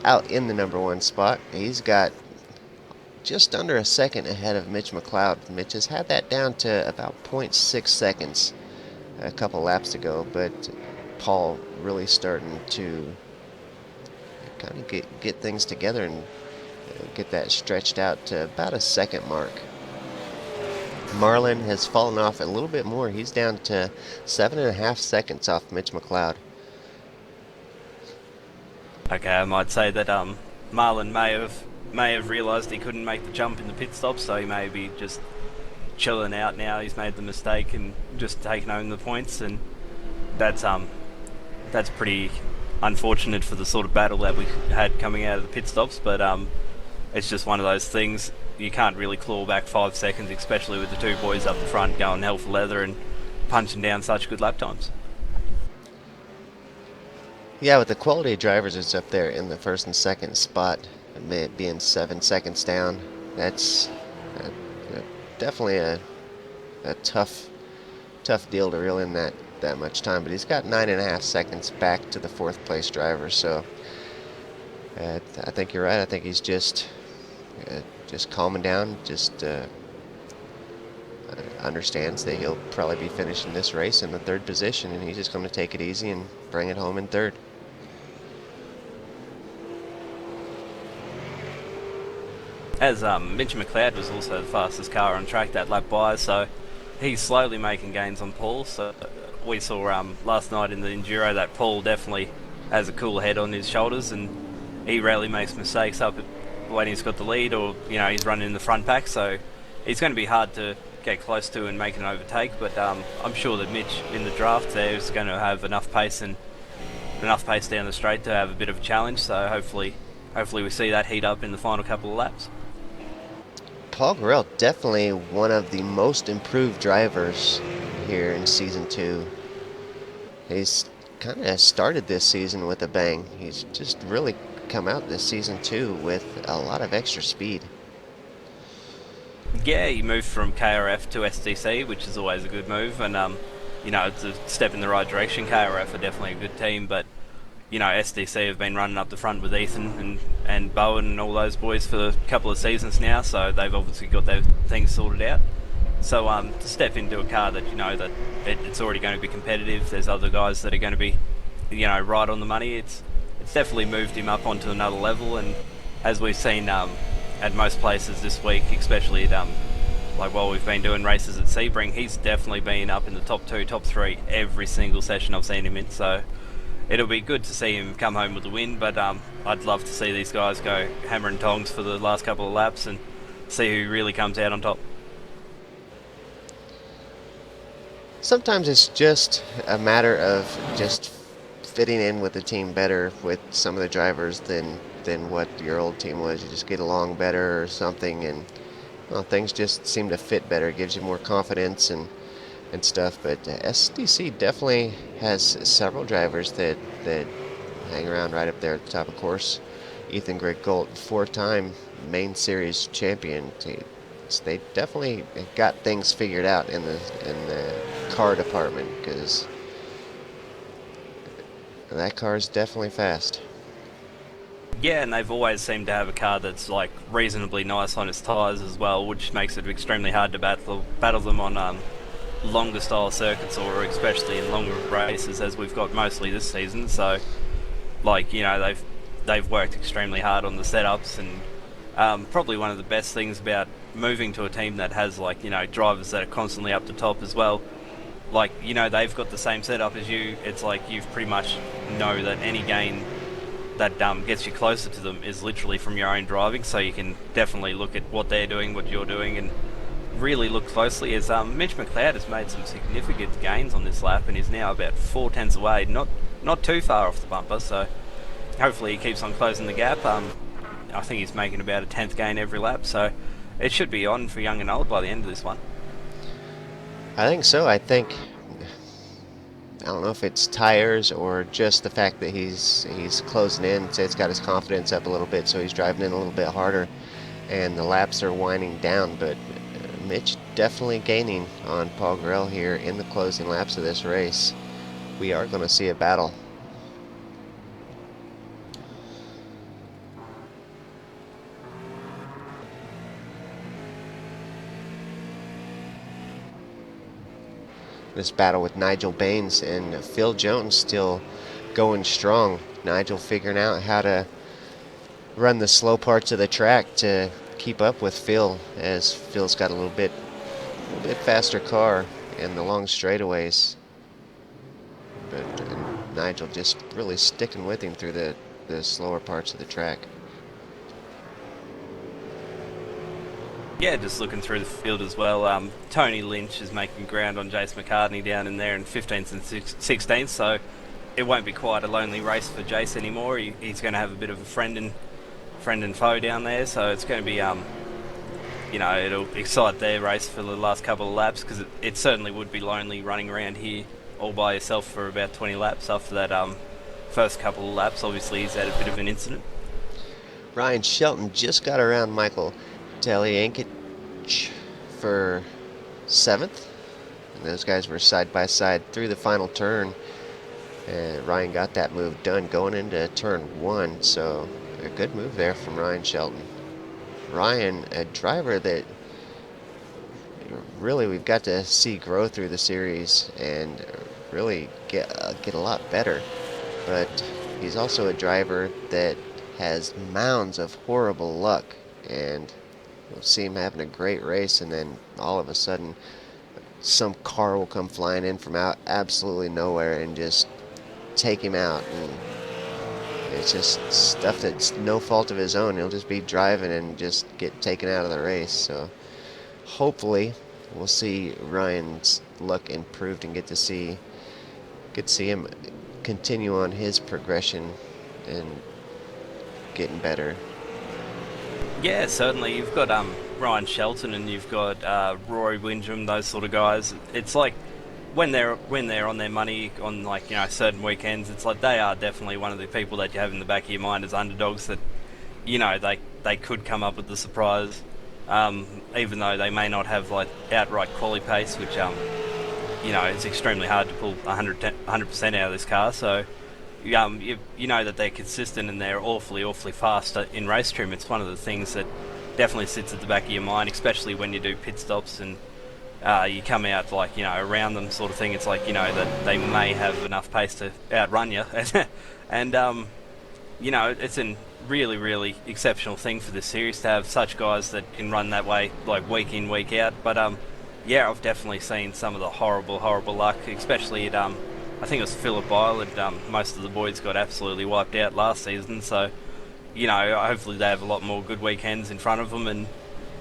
out in the #1 spot. He's got just under a second ahead of Mitch McLeod. Mitch has had that down to about 0.6 seconds a couple laps ago, but Paul really starting to kind of get things together and get that stretched out to about a second mark. Marlin has fallen off a little bit more. He's down to 7.5 seconds off Mitch McLeod. Okay, I might say that Marlon may have realised he couldn't make the jump in the pit stop, so he may be just chilling out now. He's made the mistake and just taken home the points, and that's pretty unfortunate for the sort of battle that we had coming out of the pit stops. But it's just one of those things. You can't really claw back 5 seconds, especially with the two boys up the front going hell for leather and punching down such good lap times. Yeah, with the quality of drivers that's up there in the first and second spot, being 7 seconds down, that's definitely a tough deal to reel in that much time. But he's got 9.5 seconds back to the 4th place driver, so I think you're right. I think he's just calming down, just understands that he'll probably be finishing this race in the 3rd position, and he's just going to take it easy and bring it home in 3rd. As Mitch McLeod was also the fastest car on track that lap by, so he's slowly making gains on Paul. So we saw last night in the Enduro that Paul definitely has a cool head on his shoulders, and he rarely makes mistakes up when he's got the lead, or he's running in the front pack. So he's going to be hard to get close to and make an overtake. But I'm sure that Mitch in the draft there is going to have enough pace down the straight to have a bit of a challenge. So hopefully we see that heat up in the final couple of laps. Paul Gorell, definitely one of the most improved drivers here in Season 2. He's kind of started this season with a bang. He's just really come out this Season 2 with a lot of extra speed. Yeah, he moved from KRF to SDC, which is always a good move, and it's a step in the right direction. KRF are definitely a good team, but SDC have been running up the front with Ethan and Bowen and all those boys for a couple of seasons now, so they've obviously got their things sorted out. So to step into a car that that it's already going to be competitive, there's other guys that are going to be right on the money, it's definitely moved him up onto another level. And as we've seen at most places this week, especially while we've been doing races at Sebring, he's definitely been up in the top 2, top 3 every single session I've seen him in. So it'll be good to see him come home with a win, but I'd love to see these guys go hammer and tongs for the last couple of laps and see who really comes out on top. Sometimes it's just a matter of just fitting in with the team better with some of the drivers than what your old team was. You just get along better or something, and things just seem to fit better. It gives you more confidence and stuff. But SDC definitely has several drivers that hang around right up there at the top. Of course, Ethan Greg Gold, 4-time main series champion. They definitely got things figured out in the car department, because that car is definitely fast. Yeah, and they've always seemed to have a car that's reasonably nice on its tyres as well, which makes it extremely hard to battle them on longer style circuits, or especially in longer races, as we've got mostly this season. So they've worked extremely hard on the setups, and probably one of the best things about moving to a team that has drivers that are constantly up the top as well. They've got the same setup as you. It's you pretty much know that any gain that gets you closer to them is literally from your own driving, so you can definitely look at what they're doing, what you're doing, and really look closely. As Mitch McLeod has made some significant gains on this lap and is now about 4/10 away, not too far off the bumper, so hopefully he keeps on closing the gap. I think he's making about a 10th gain every lap, so it should be on for young and old by the end of this one. I think so. I don't know if it's tires or just the fact that he's closing in, so it's got his confidence up a little bit, so he's driving in a little bit harder, and the laps are winding down. But Mitch definitely gaining on Paul Gorell here in the closing laps of this race. We are going to see a battle. This battle with Nigel Baines and Phil Jones still going strong. Nigel figuring out how to run the slow parts of the track to keep up with Phil, as Phil's got a little bit faster car in the long straightaways. But Nigel just really sticking with him through the slower parts of the track. Yeah, just looking through the field as well. Tony Lynch is making ground on Jace McCartney down in there in 15th and 16th, so it won't be quite a lonely race for Jace anymore. He's going to have a bit of a friend and foe down there, so it's going to be it'll excite their race for the last couple of laps, because it certainly would be lonely running around here all by yourself for about 20 laps after that first couple of laps. Obviously, he's had a bit of an incident. Ryan Shelton just got around Michael Taliankich for 7th. And those guys were side by side through the final turn. And Ryan got that move done going into turn 1. So a good move there from Ryan Shelton. Ryan, a driver that really we've got to see grow through the series and really get a lot better. But he's also a driver that has mounds of horrible luck, and you'll see him having a great race, and then all of a sudden some car will come flying in from out absolutely nowhere and just take him out. And it's just stuff that's no fault of his own. He'll just be driving and just get taken out of the race. So hopefully we'll see Ryan's luck improved and get to see him continue on his progression and getting better. Yeah, certainly. You've got Ryan Shelton and you've got Rory Windham, those sort of guys. It's like when they're on their money on certain weekends, it's like they are definitely one of the people that you have in the back of your mind as underdogs that they could come up with the surprise, even though they may not have like outright quali pace, which it's extremely hard to pull 100% out of this car. So you know that they're consistent and they're awfully fast in race trim. It's one of the things that definitely sits at the back of your mind, especially when you do pit stops and you come out around them sort of thing. It's like that they may have enough pace to outrun you, and it's a really exceptional thing for this series to have such guys that can run that way, like week in week out. But I've definitely seen some of the horrible luck, especially at I think it was Phillip Island. Most of the boys got absolutely wiped out last season, so hopefully they have a lot more good weekends in front of them, and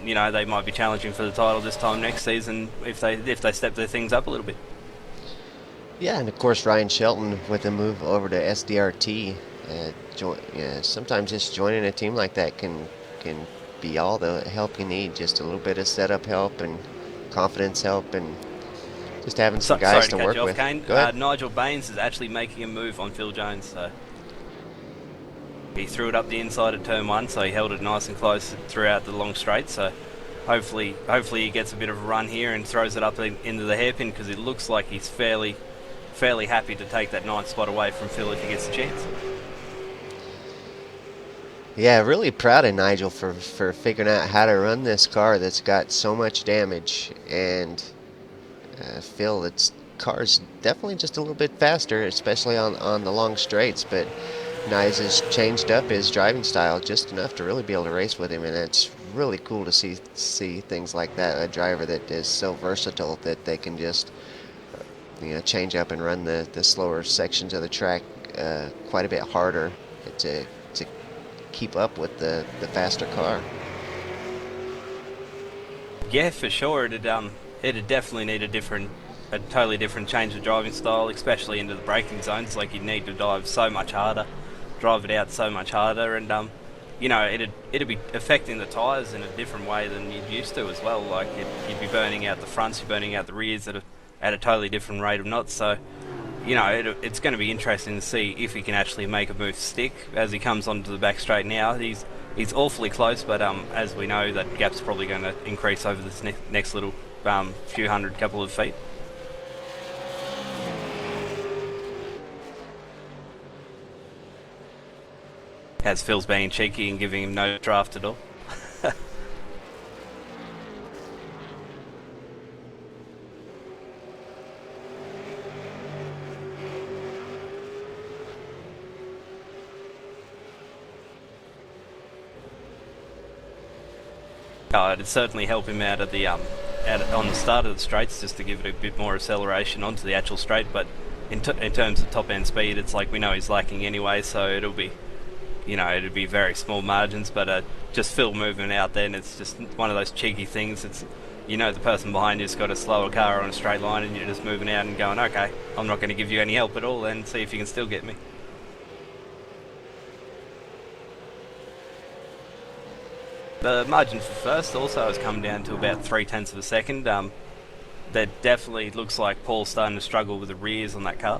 they might be challenging for the title this time next season if they step their things up a little bit. Yeah, and of course Ryan Shelton with a move over to SDRT. Sometimes just joining a team like that can be all the help you need. Just a little bit of setup help and confidence help, and just having some guys to work with. Kane. Nigel Baines is actually making a move on Phil Jones. So he threw it up the inside at turn 1, so he held it nice and close throughout the long straight. So hopefully he gets a bit of a run here and throws it up into the hairpin, because it looks like he's fairly happy to take that 9th spot away from Phil if he gets the chance. Yeah, really proud of Nigel for figuring out how to run this car that's got so much damage. And Phil, its car's definitely just a little bit faster, especially on the long straights, but Nige has changed up his driving style just enough to really be able to race with him, and it's really cool to see things like that. A driver that is so versatile that they can just change up and run the slower sections of the track quite a bit harder to keep up with the faster car. Yeah, for sure. It'd definitely need a totally different change of driving style, especially into the braking zones. Like, you'd need to drive it out so much harder, and it'd be affecting the tyres in a different way than you'd used to as well. Like, you'd be burning out the fronts, you're burning out the rears at a totally different rate of knots. So it's going to be interesting to see if he can actually make a move stick as he comes onto the back straight now. He's awfully close, but as we know, that gap's probably going to increase over this next little few couple of feet. As Phil's being cheeky and giving him no draft at all. It'd certainly help him out at the on the start of the straights, just to give it a bit more acceleration onto the actual straight. But in terms of top end speed, it's like we know he's lacking anyway, so it'll be, it'd be very small margins. But just Phil moving out there, and it's just one of those cheeky things. It's, the person behind you's got a slower car on a straight line, and you're just moving out and going, okay, I'm not going to give you any help at all, and see if you can still get me. The margin for first also has come down to about 0.3 of a second. That definitely looks like Paul's starting to struggle with the rears on that car.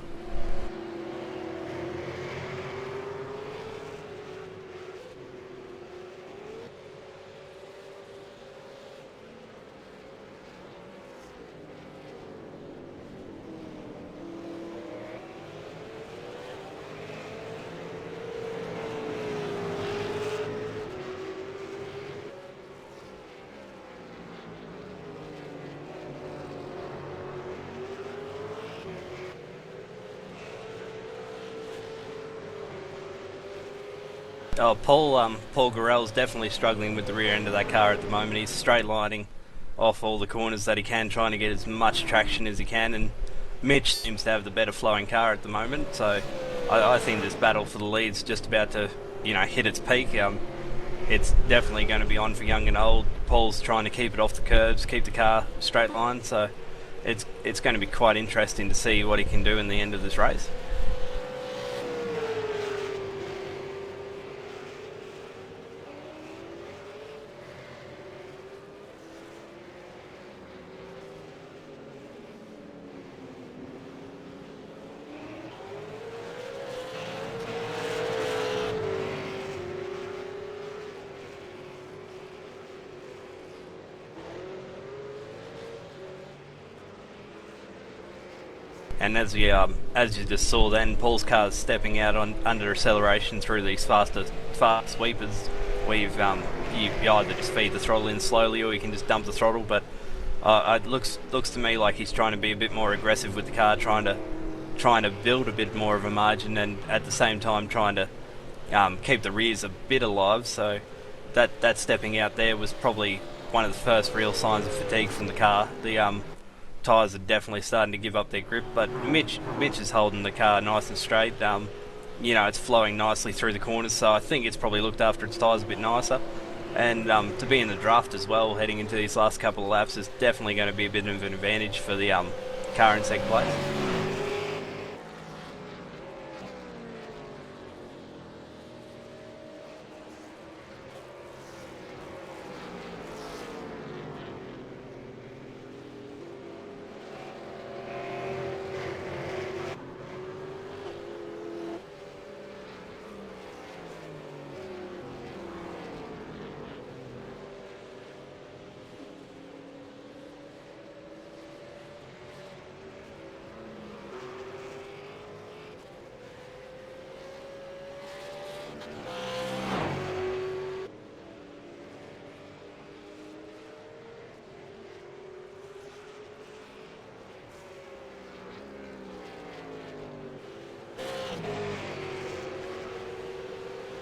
Paul Gorell's definitely struggling with the rear end of that car at the moment. He's straight lining off all the corners that he can, trying to get as much traction as he can, and Mitch seems to have the better flowing car at the moment, so I think this battle for the lead's just about to, hit its peak. It's definitely going to be on for young and old. Paul's trying to keep it off the curbs, keep the car straight line, so it's going to be quite interesting to see what he can do in the end of this race. And as you just saw then, Paul's car's stepping out under acceleration through these fast sweepers, where you either just feed the throttle in slowly, or you can just dump the throttle. But it looks to me like he's trying to be a bit more aggressive with the car, trying to build a bit more of a margin, and at the same time trying to keep the rears a bit alive. So that stepping out there was probably one of the first real signs of fatigue from the car. The tyres are definitely starting to give up their grip, but Mitch is holding the car nice and straight. It's flowing nicely through the corners, so I think it's probably looked after its tyres a bit nicer. And to be in the draft as well, heading into these last couple of laps, is definitely going to be a bit of an advantage for the car in second place.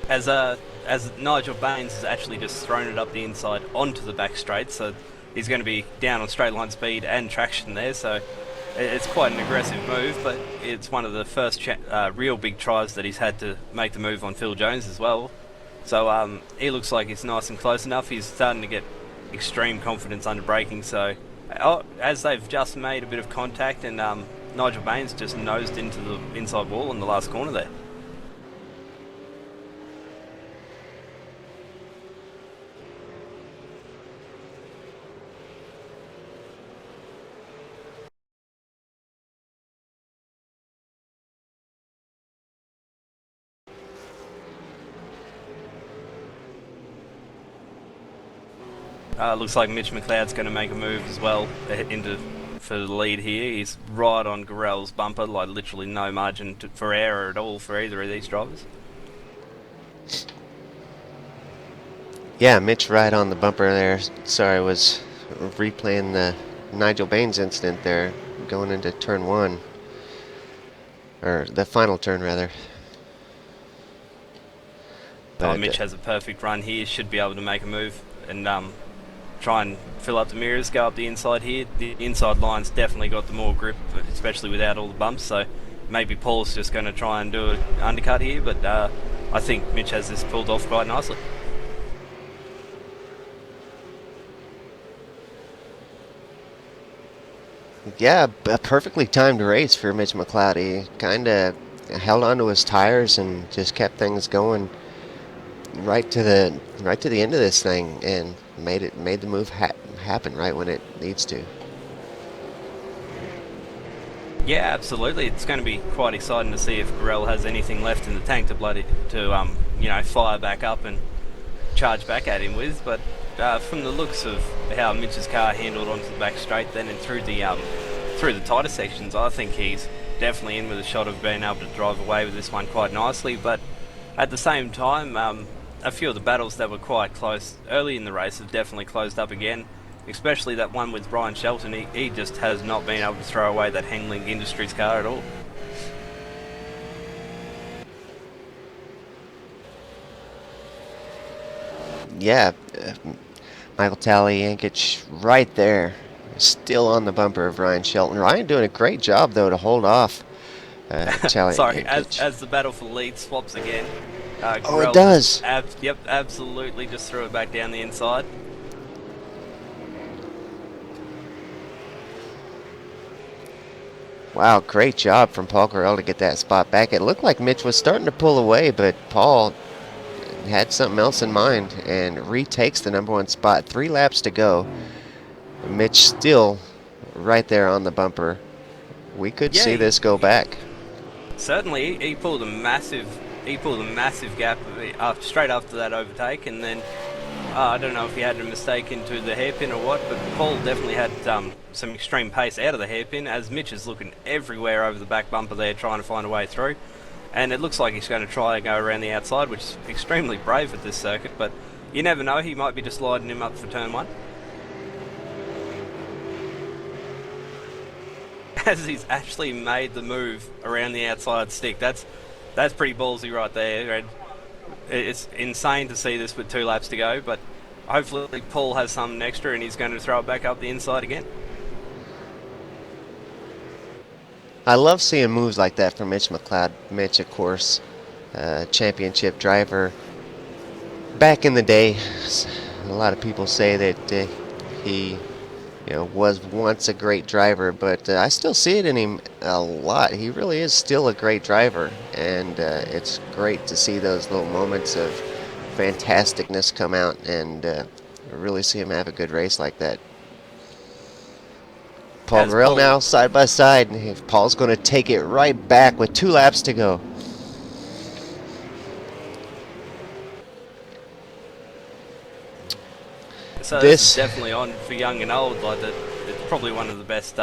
As Nigel Baines has actually just thrown it up the inside onto the back straight, so he's going to be down on straight line speed and traction there, so it's quite an aggressive move, but it's one of the first real big tries that he's had to make the move on Phil Jones as well. So he looks like he's nice and close enough. He's starting to get extreme confidence under braking, so as they've just made a bit of contact, and Nigel Baines just nosed into the inside wall in the last corner there. Looks like Mitch McLeod's going to make a move as well for the lead here. He's right on Gorell's bumper, like literally no margin for error at all for either of these drivers. Yeah, Mitch right on the bumper there. Sorry, I was replaying the Nigel Baines incident there, going into turn one. Or the final turn, rather. But Mitch has a perfect run here, should be able to make a move. And try and fill up the mirrors, go up the inside here. The inside line's definitely got the more grip, especially without all the bumps, so maybe Paul's just going to try and do an undercut here, but I think Mitch has this pulled off quite nicely. Yeah, a perfectly timed race for Mitch McLeod. He kind of held onto his tires and just kept things going right to the end of this thing, and made the move happen right when it needs to. Yeah, absolutely. It's going to be quite exciting to see if Garrell has anything left in the tank to fire back up and charge back at him with. But from the looks of how Mitch's car handled onto the back straight, then and through the tighter sections, I think he's definitely in with a shot of being able to drive away with this one quite nicely. But at the same time, a few of the battles that were quite close early in the race have definitely closed up again. Especially that one with Brian Shelton. He just has not been able to throw away that Hengling Industries car at all. Yeah, Michael Talley-Yankich right there, still on the bumper of Ryan Shelton. Ryan doing a great job, though, to hold off Sorry, as the battle for lead swaps again. It does. Yep, absolutely just threw it back down the inside. Wow, great job from Paul Garrell to get that spot back. It looked like Mitch was starting to pull away, but Paul had something else in mind and retakes the #1 spot. 3 laps to go. Mitch still right there on the bumper. We could see this go back. Certainly, he pulled a massive gap straight after that overtake, and then I don't know if he had a mistake into the hairpin or what, but Paul definitely had some extreme pace out of the hairpin, as Mitch is looking everywhere over the back bumper there trying to find a way through. And it looks like he's going to try and go around the outside, which is extremely brave at this circuit, but you never know, he might be just lighting him up for turn 1. As he's actually made the move around the outside stick. That's pretty ballsy right there, and it's insane to see this with 2 laps to go, but hopefully Paul has something extra and he's going to throw it back up the inside again. I love seeing moves like that from Mitch McLeod. Mitch, of course, championship driver. Back in the day, a lot of people say that he was once a great driver, but I still see it in him a lot. He really is still a great driver, and it's great to see those little moments of fantasticness come out and really see him have a good race like that. Paul Garrell now side by side, and Paul's going to take it right back with 2 laps to go. So this is definitely on for young and old. It's probably one of the best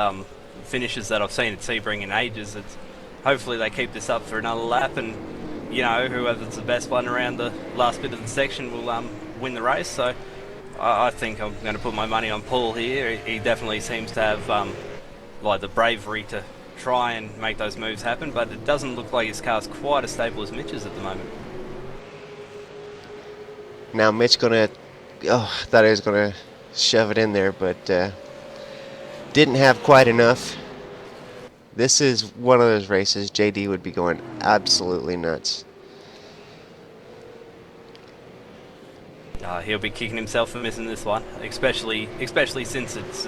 finishes that I've seen at Sebring in ages. Hopefully they keep this up for another lap, and whoever's the best one around the last bit of the section will win the race. So I think I'm going to put my money on Paul here. He definitely seems to have the bravery to try and make those moves happen, but it doesn't look like his car's quite as stable as Mitch's at the moment. Now Mitch I thought he was going to shove it in there, but didn't have quite enough. This is one of those races JD would be going absolutely nuts. He'll be kicking himself for missing this one, especially since it's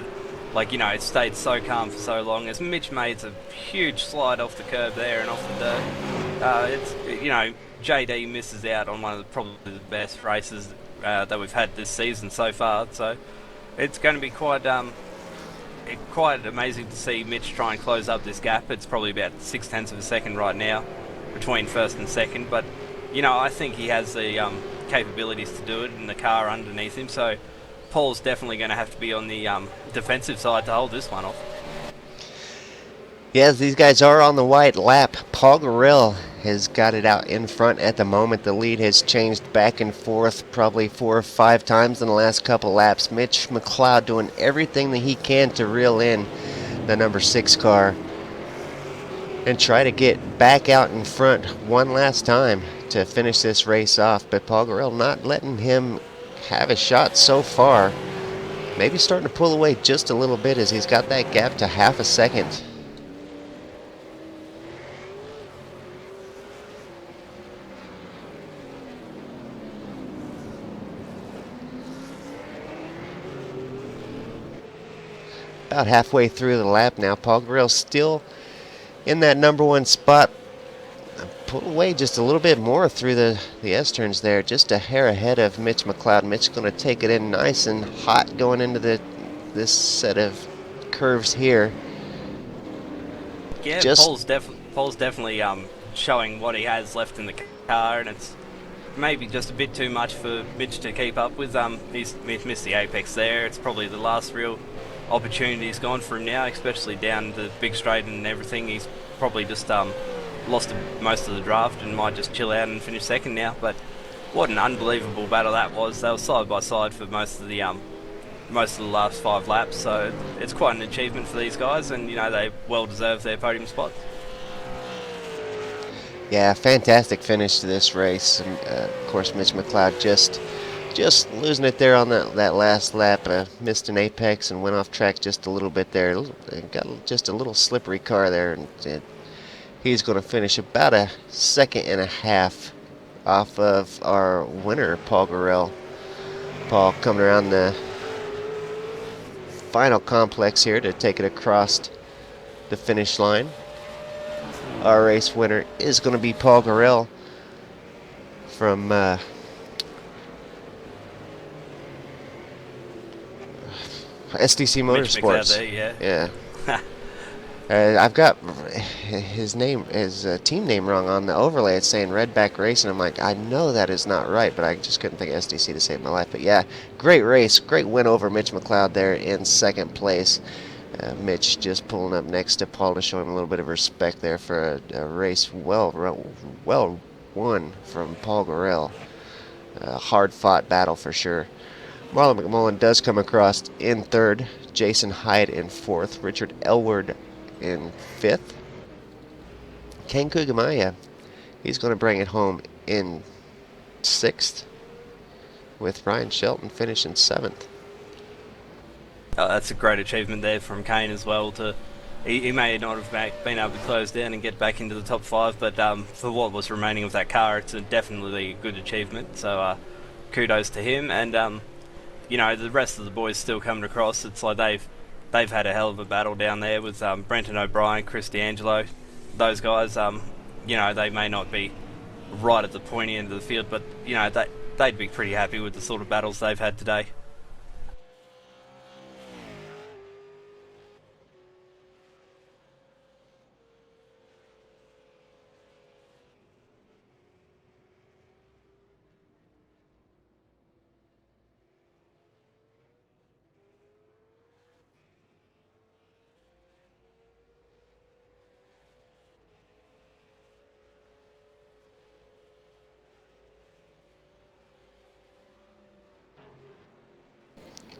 it stayed so calm for so long. As Mitch made a huge slide off the curb there and off the dirt, JD misses out on one of probably the best races that we've had this season so far. So it's going to be quite amazing to see Mitch try and close up this gap. It's probably about 0.6 of a second right now between first and second, but I think he has the capabilities to do it in the car underneath him, so Paul's definitely going to have to be on the defensive side to hold this one off. Yes, these guys are on the white lap. Paul Garrell has got it out in front at the moment. The lead has changed back and forth probably 4 or 5 times in the last couple laps. Mitch McLeod doing everything that he can to reel in the #6 car and try to get back out in front one last time to finish this race off. But Paul Garrell not letting him have a shot so far. maybe starting to pull away just a little bit as he's got that gap to half a second. About halfway through the lap now. Paul Gorell still in that number one spot. Pull away just a little bit more through the S-turns there. Just a hair ahead of Mitch McLeod. Mitch going to take it in nice and hot going into this set of curves here. Yeah, Paul's definitely showing what he has left in the car, and it's maybe just a bit too much for Mitch to keep up with. He's missed the apex there. It's probably the last real opportunity he's gone for him now, especially down the big straight and everything. He's probably just lost most of the draft and might just chill out and finish second now. But what an unbelievable battle that was. They were side by side for most of the last 5 laps, so it's quite an achievement for these guys, and they well deserve their podium spots. Yeah, fantastic finish to this race. And, of course, Mitch McLeod just losing it there on that last lap. Missed an apex and went off track just a little bit there. Got just a little slippery car there, and he's going to finish about a second and a half off of our winner, Paul Gorell. Paul coming around the final complex here to take it across the finish line. Our race winner is going to be Paul Gorell from SDC Motorsports. There, yeah. I've got his team name wrong on the overlay. It's saying Redback Racing. I'm like, I know that is not right, but I just couldn't think of SDC to save my life. But yeah, great race, great win over Mitch McLeod there in second place. Mitch just pulling up next to Paul to show him a little bit of respect there for a race well won from Paul Gorell. A hard-fought battle for sure. Marlon McMullen does come across in third. Jason Hyde in fourth. Richard Elward in fifth. Ken Kugamaya, he's going to bring it home in sixth, with Ryan Shelton finishing seventh. That's a great achievement there from Kane as well. He may not have been able to close down and get back into the top 5, but for what was remaining of that car, it's definitely a good achievement. So kudos to him. And the rest of the boys still coming across. It's like they've had a hell of a battle down there with Brenton O'Brien, Chris D'Angelo. Those guys, they may not be right at the pointy end of the field, but they'd be pretty happy with the sort of battles they've had today.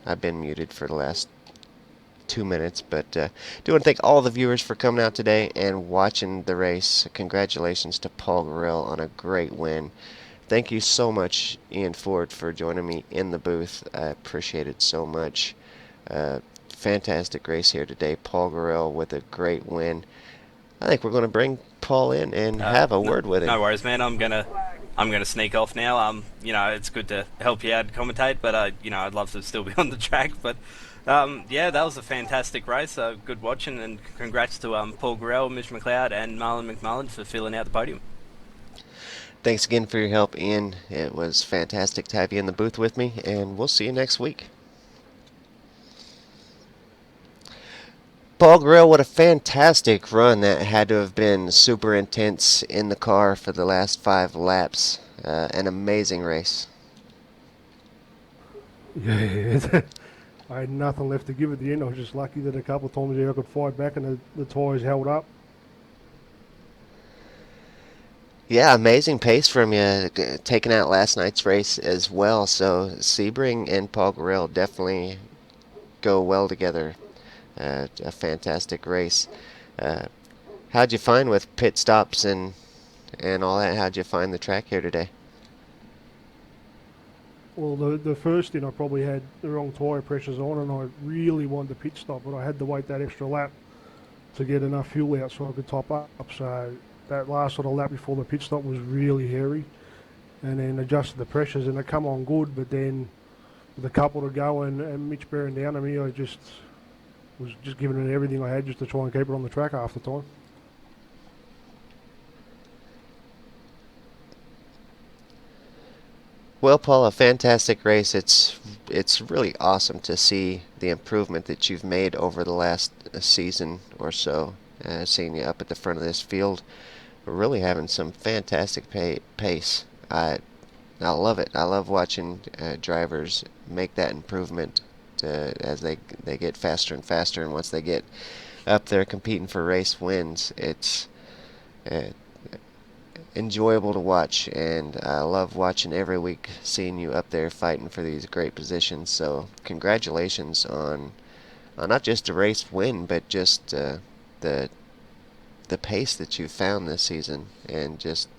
I've been muted for the last 2 minutes, but do want to thank all the viewers for coming out today and watching the race. Congratulations to Paul Gorell on a great win. Thank you so much, Ian Ford, for joining me in the booth. I appreciate it so much. Fantastic race here today. Paul Gorell with a great win. I think we're going to bring Paul in and have a word with him. No worries, man. I'm gonna sneak off now. It's good to help you out and commentate, but I'd love to still be on the track. But that was a fantastic race. Good watching, and congrats to Paul Gorell, Mitch McLeod, and Marlon McMullen for filling out the podium. Thanks again for your help, Ian. It was fantastic to have you in the booth with me, and we'll see you next week. Paul Gorell, what a fantastic run. That had to have been super intense in the car for the last 5 laps. An amazing race. Yeah, I had nothing left to give at the end. I was just lucky that a couple of times there I could fight back and the tyres held up. Yeah, amazing pace from you, taking out last night's race as well. So Sebring and Paul Gorell definitely go well together. A fantastic race. How'd you find with pit stops and all that? How'd you find the track here today? Well, the first stint I probably had the wrong tyre pressures on, and I really wanted to pit stop, but I had to wait that extra lap to get enough fuel out so I could top up. So that last sort of lap before the pit stop was really hairy, and then adjusted the pressures, and it come on good. But then with a couple to go and Mitch bearing down on me, I just was just giving it everything I had just to try and keep it on the track half the time. Well, Paul, a fantastic race. It's really awesome to see the improvement that you've made over the last season or so. Seeing you up at the front of this field, really having some fantastic pace. I love it. I love watching drivers make that improvement as they get faster and faster, and once they get up there competing for race wins, it's uh, enjoyable to watch, and I love watching every week, seeing you up there fighting for these great positions. So congratulations on not just a race win, but just the the pace that you've found this season, and just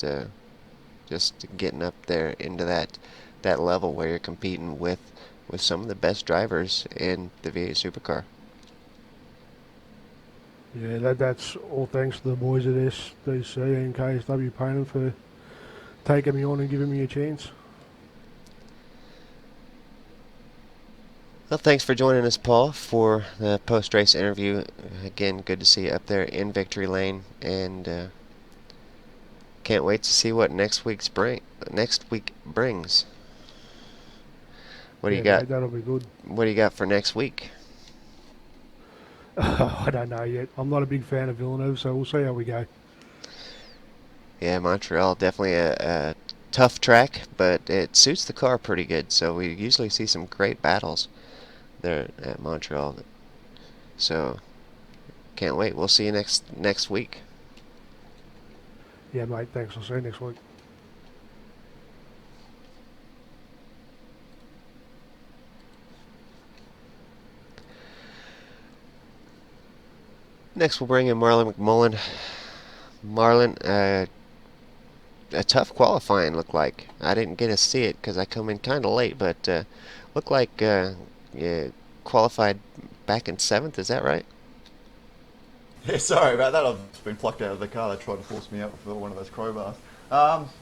getting up there into that level where you're competing with some of the best drivers in the V8 Supercar. Yeah, that's all thanks to the boys at SDC and KSW Painting for taking me on and giving me a chance. Well, thanks for joining us, Paul, for the post-race interview. Again, good to see you up there in victory lane, and can't wait to see what next week brings. What do you got? Mate, that'll be good. What do you got for next week? I don't know yet. I'm not a big fan of Villeneuve, so we'll see how we go. Yeah, Montreal, definitely a tough track, but it suits the car pretty good, so we usually see some great battles there at Montreal. So, can't wait. We'll see you next week. Yeah, mate, thanks. I'll see you next week. Next, we'll bring in Marlon McMullen. Marlon, a tough qualifying looked like. I didn't get to see it because I come in kind of late, but looked like you qualified back in 7th. Is that right? Yeah, sorry about that. I've just been plucked out of the car. They tried to force me out for one of those crowbars.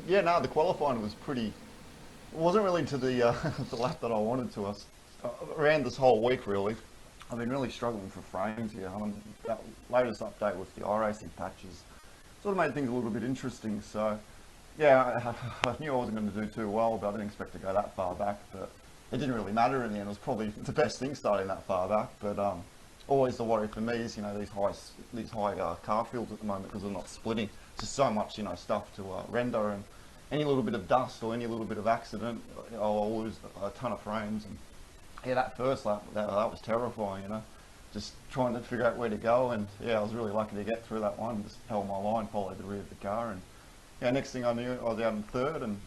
Yeah, no, the qualifying was pretty. It wasn't really to the the lap that I wanted to. Around this whole week, really, I've been really struggling for frames here. I mean, that latest update with the iRacing patches sort of made things a little bit interesting. So, yeah, I knew I wasn't going to do too well, but I didn't expect to go that far back. But it didn't really matter in the end. It was probably the best thing starting that far back. But always the worry for me is, these high car fields at the moment, because they're not splitting. It's just so much, stuff to render, and any little bit of dust or any little bit of accident, I'll lose a ton of frames. And yeah, that first lap, that was terrifying, just trying to figure out where to go. And yeah, I was really lucky to get through that one, just held my line, followed the rear of the car, and yeah, next thing I knew, I was out in 3rd and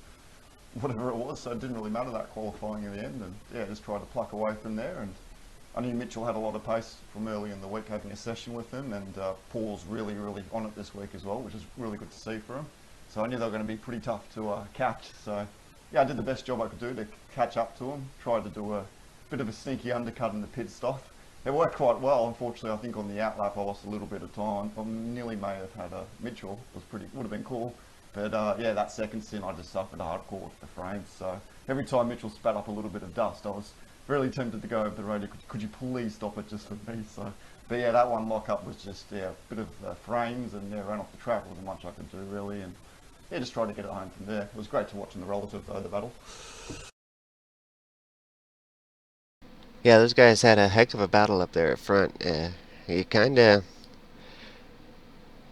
whatever it was, so it didn't really matter that qualifying in the end. And yeah, just tried to pluck away from there. And I knew Mitchell had a lot of pace from early in the week, having a session with him, and Paul's really on it this week as well, which is really good to see for him. So I knew they were going to be pretty tough to catch. So yeah, I did the best job I could do to catch up to him. Tried to do a bit of a sneaky undercut in the pit stop. It worked quite well. Unfortunately, I think on the outlap I lost a little bit of time. I nearly may have had a Mitchell. Would have been cool. But yeah, that second stint I just suffered hardcore with the frames. So every time Mitchell spat up a little bit of dust, I was really tempted to go over the radio. Could you please stop it just for me? So, but yeah, that one lock-up was just a bit of frames, and ran off the track. Wasn't much I could do really, and yeah, just tried to get it home from there. It was great to watch in the relative though, the battle. Yeah, those guys had a heck of a battle up there at front.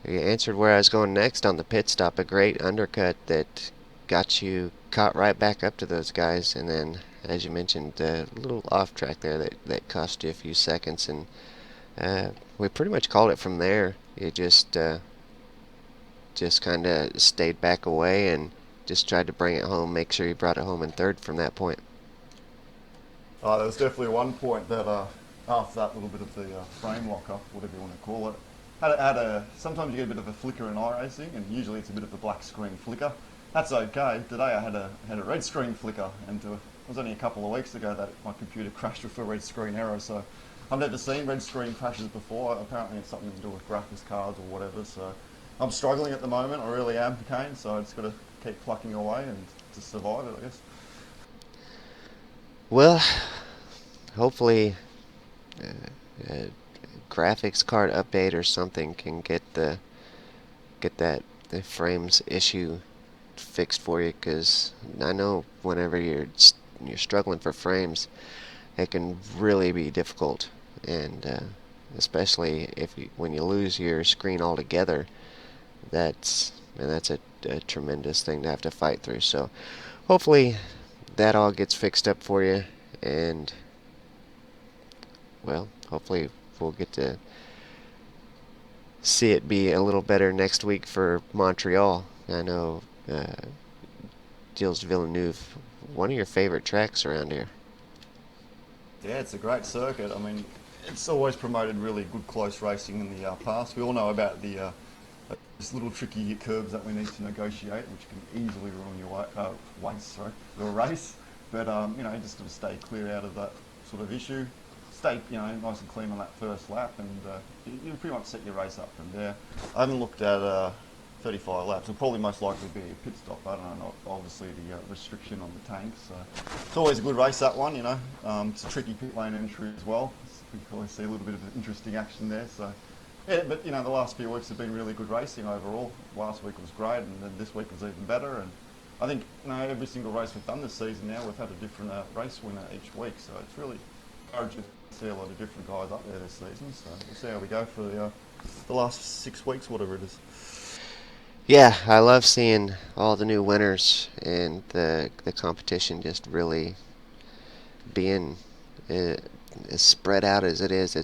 You answered where I was going next on the pit stop. A great undercut that got you caught right back up to those guys, and then, as you mentioned, a little off track there that cost you a few seconds, and we pretty much called it from there. You just kind of stayed back away and just tried to bring it home, make sure you brought it home in 3rd from that point. There was definitely one point that after that little bit of the frame lock-up, whatever you want to call it, sometimes you get a bit of a flicker in iRacing, and usually it's a bit of a black screen flicker. That's okay. Today I had a red screen flicker, and it was only a couple of weeks ago that my computer crashed with a red screen error. So I've never seen red screen crashes before. Apparently it's something to do with graphics cards or whatever. So I'm struggling at the moment. I really am, Kane. So I just got to keep plucking away and to survive it, I guess. Well, hopefully a graphics card update or something can get the frames issue fixed for you, because I know whenever you're struggling for frames, it can really be difficult, and especially when you lose your screen altogether, that's a tremendous thing to have to fight through. So hopefully that all gets fixed up for you, and well, hopefully we'll get to see it be a little better next week for Montreal. I know Gilles Villeneuve, one of your favorite tracks around here. Yeah, it's a great circuit. I mean, it's always promoted really good close racing in the past. We all know about the these little tricky curves that we need to negotiate, which can easily ruin your race. But you just got to stay clear out of that sort of issue. Stay, nice and clean on that first lap, and you pretty much set your race up from there. I haven't looked at 35 laps. It'll probably most likely be a pit stop. I don't know, obviously the restriction on the tank. So it's always a good race, that one, It's a tricky pit lane entry as well. We can always see a little bit of interesting action there. So yeah, but the last few weeks have been really good racing overall. Last week was great, and then this week was even better. And I think every single race we've done this season now, we've had a different race winner each week. So it's really encouraging to see a lot of different guys up there this season. So we'll see how we go for the last 6 weeks, whatever it is. Yeah, I love seeing all the new winners and the competition just really being as spread out as it is.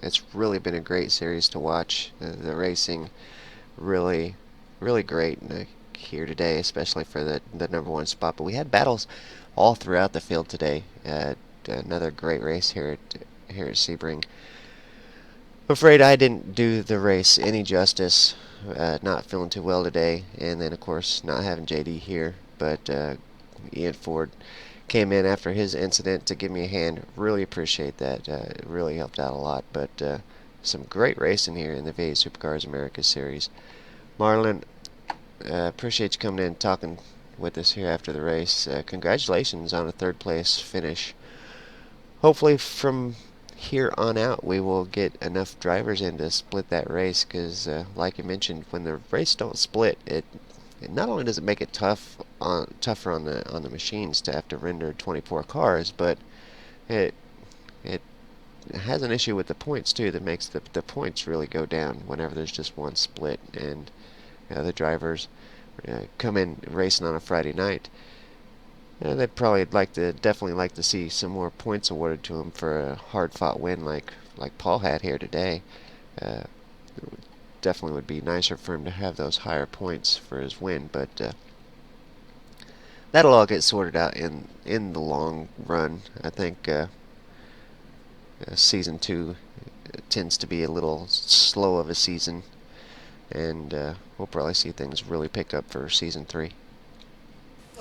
It's really been a great series to watch. The racing really great here today, especially for the #1 spot. But we had battles all throughout the field today. Another great race here at Sebring. I'm afraid I didn't do the race any justice. Not feeling too well today, and then of course not having JD here. But Ian Ford came in after his incident to give me a hand. Really appreciate that. It really helped out a lot. But some great racing here in the V8 Supercars America Series. Marlon, appreciate you coming in and talking with us here after the race. Congratulations on a 3rd place finish. Hopefully from here on out we will get enough drivers in to split that race, because like you mentioned, when the race don't split, it not only does it make it tougher on the machines to have to render 24 cars, but it has an issue with the points too that makes the points really go down whenever there's just one split, and the drivers come in racing on a Friday night. They'd probably definitely like to see some more points awarded to him for a hard-fought win like Paul had here today. Definitely would be nicer for him to have those higher points for his win, but that'll all get sorted out in the long run. I think Season 2 tends to be a little slow of a season, and we'll probably see things really pick up for Season 3.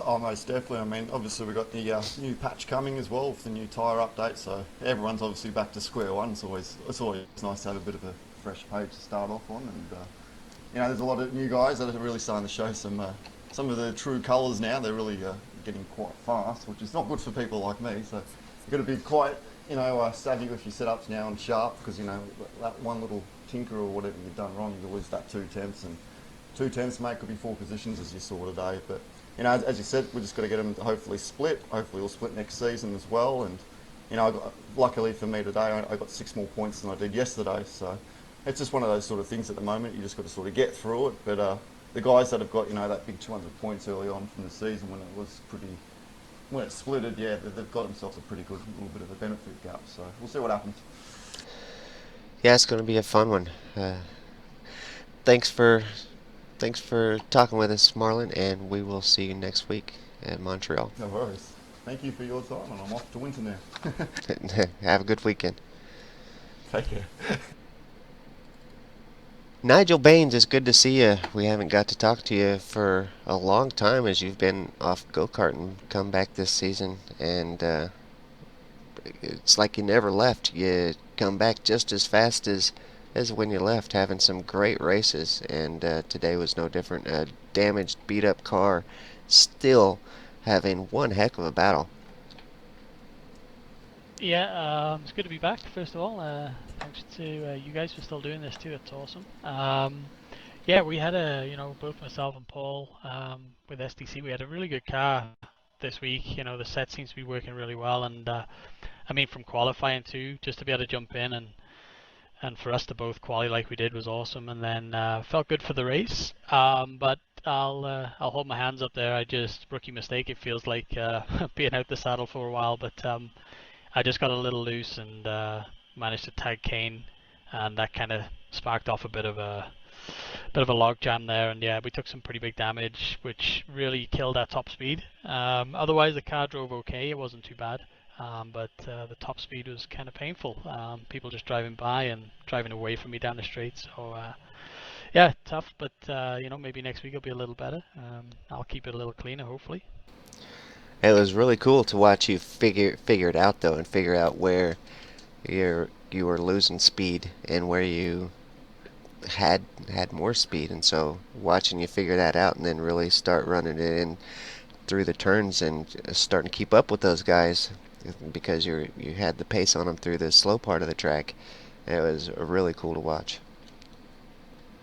Oh, most definitely. I mean, obviously we've got the new patch coming as well with the new tyre update, so everyone's obviously back to square one. It's always nice to have a bit of a fresh page to start off on, and there's a lot of new guys that are really starting to show some of the true colours now. They're really getting quite fast, which is not good for people like me. So you've got to be quite savvy with your setups now and sharp, because that one little tinker or whatever you've done wrong, you lose that 2 tenths, and 2 tenths, mate, could be 4 positions as you saw today. But as you said, we just got to get them to hopefully split. Hopefully we'll split next season as well. And luckily for me today, I got 6 more points than I did yesterday. So it's just one of those sort of things at the moment. You just got to sort of get through it. But the guys that have got that big 200 points early on from the season when it splitted, they've got themselves a pretty good little bit of a benefit gap. So we'll see what happens. Yeah, it's going to be a fun one. Thanks for talking with us, Marlon, and we will see you next week at Montreal. No worries. Thank you for your time, and I'm off to Winter now. Have a good weekend. Take care. Nigel Baines, it's good to see you. We haven't got to talk to you for a long time as you've been off go-kart and come back this season, and it's like you never left. You come back just as fast as when you left, having some great races, and today was no different. A damaged, beat-up car, still having one heck of a battle. Yeah, it's good to be back. First of all, thanks to you guys for still doing this too. It's awesome. Yeah, we had both myself and Paul with SDC, we had a really good car this week. The set seems to be working really well, and I mean from qualifying too, just to be able to jump in and for us to both quali like we did was awesome. And then felt good for the race. But I'll hold my hands up there. I just rookie mistake. It feels like being out the saddle for a while, but I just got a little loose and managed to tag Kane, and that kind of sparked off a bit of a log jam there. And yeah, we took some pretty big damage, which really killed our top speed. Otherwise, the car drove okay; it wasn't too bad. But the top speed was kind of painful. People just driving by and driving away from me down the straight. So yeah, tough. But maybe next week will be a little better. I'll keep it a little cleaner, hopefully. It was really cool to watch you figure it out though, and figure out where you were losing speed and where you had more speed. And so watching you figure that out and then really start running it in through the turns and starting to keep up with those guys because you had the pace on them through the slow part of the track. It was really cool to watch.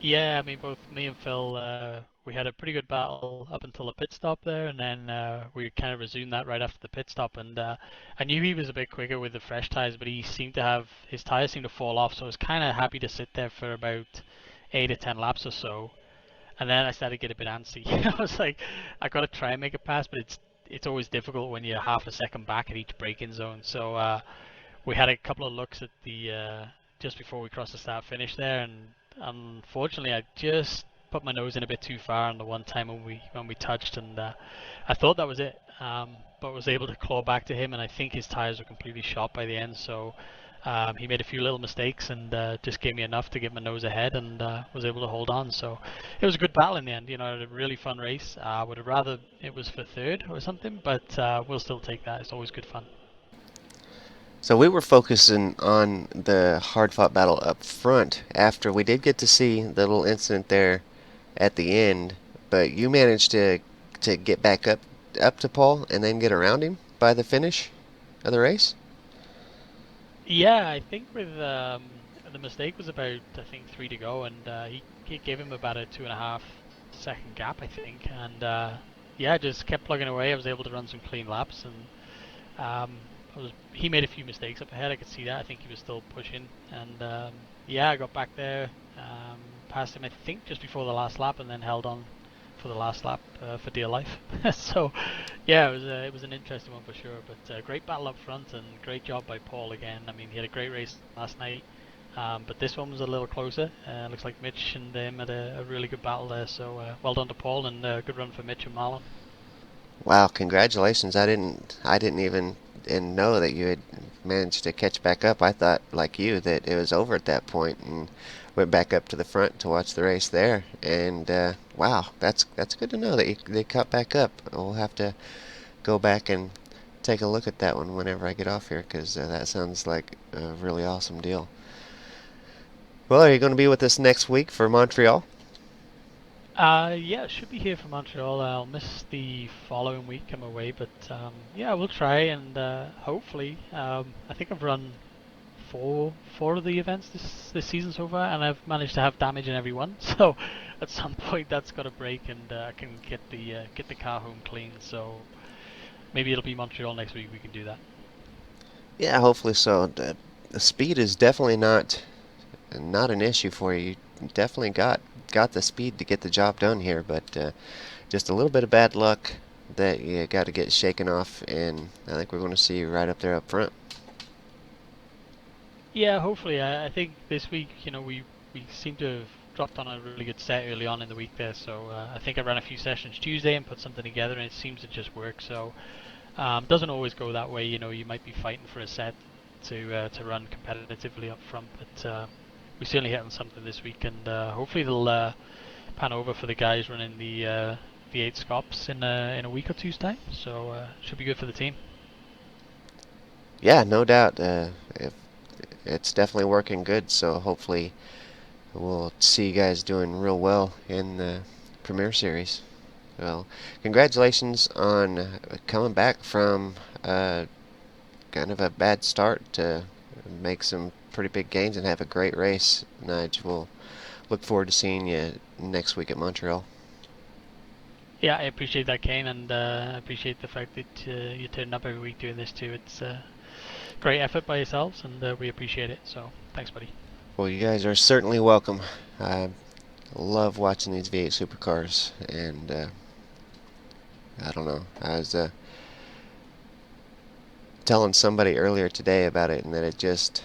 Yeah, I mean, both me and Phil, we had a pretty good battle up until the pit stop there, and then we kind of resumed that right after the pit stop. And I knew he was a bit quicker with the fresh tires, but he seemed to have his tires seemed to fall off, so I was kind of happy to sit there for about 8 or 10 laps or so. And then I started to get a bit antsy. I was like, I got to try and make a pass, but it's always difficult when you're half a second back at each braking zone. So we had a couple of looks at the just before we crossed the start finish there, and unfortunately I just put my nose in a bit too far on the one time when we touched, and I thought that was it, but was able to claw back to him, and I think his tires were completely shot by the end. So he made a few little mistakes and just gave me enough to get my nose ahead, and was able to hold on. So it was a good battle in the end. A really fun race. I would have rather it was for third or something, but we'll still take that. It's always good fun. So we were focusing on the hard-fought battle up front after we did get to see the little incident there at the end, but you managed to get back up to Paul and then get around him by the finish of the race. Yeah, I think with the mistake was about I think 3 to go, and he gave him about a 2.5 second gap, I think, and yeah, just kept plugging away. I was able to run some clean laps, and he made a few mistakes up ahead. I could see that. I think he was still pushing, and yeah, I got back there, passed him I think just before the last lap, and then held on for the last lap for dear life. So yeah, it was an interesting one for sure. But great battle up front, and great job by Paul again. I mean, he had a great race last night, but this one was a little closer. Looks like Mitch and him had a really good battle there. So well done to Paul, and good run for Mitch and Marlon. Wow, congratulations. I didn't even and know that you had managed to catch back up. I thought, like you, that it was over at that point and went back up to the front to watch the race there. And wow, that's good to know that they caught back up. We'll have to go back and take a look at that one whenever I get off here, because that sounds like a really awesome deal. Well, are you going to be with us next week for Montreal? Yeah, should be here for Montreal. I'll miss the following week. I'm away, but yeah, we'll try, and hopefully, I think I've run four of the events this season so far, and I've managed to have damage in every one. So at some point, that's got to break, and I can get the car home clean. So maybe it'll be Montreal next week. We can do that. Yeah, hopefully so. The speed is definitely not an issue for you. You definitely got the speed to get the job done here, but just a little bit of bad luck that you got to get shaken off, and I think we're going to see you right up there up front. Yeah, hopefully. I think this week, we seem to have dropped on a really good set early on in the week there. So I think I ran a few sessions Tuesday and put something together, and it seems to just work. So doesn't always go that way. You might be fighting for a set to run competitively up front, but we certainly hit on something this week, and hopefully they'll pan over for the guys running the V8 Scops in a week or two's time. So should be good for the team. Yeah, no doubt. It's definitely working good, so hopefully we'll see you guys doing real well in the Premier Series. Well, congratulations on coming back from kind of a bad start to make some pretty big gains and have a great race. Nige, we'll look forward to seeing you next week at Montreal. Yeah, I appreciate that, Kane, and I appreciate the fact that you're turning up every week doing this too. It's great effort by yourselves, and we appreciate it. So thanks, buddy. Well, you guys are certainly welcome. I love watching these V8 Supercars, and I don't know. I was telling somebody earlier today about it, and that it just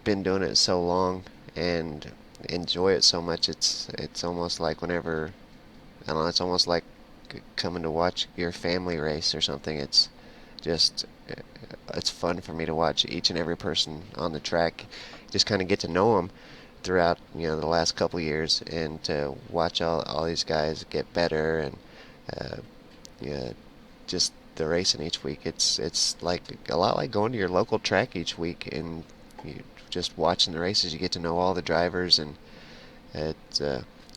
been doing it so long and enjoy it so much. It's almost like whenever, I don't know. It's almost like coming to watch your family race or something. It's just it's fun for me to watch each and every person on the track. Just kind of get to know them throughout the last couple years, and to watch all these guys get better, and just the racing each week. It's like a lot like going to your local track each week, and you just watching the races. You get to know all the drivers, and it's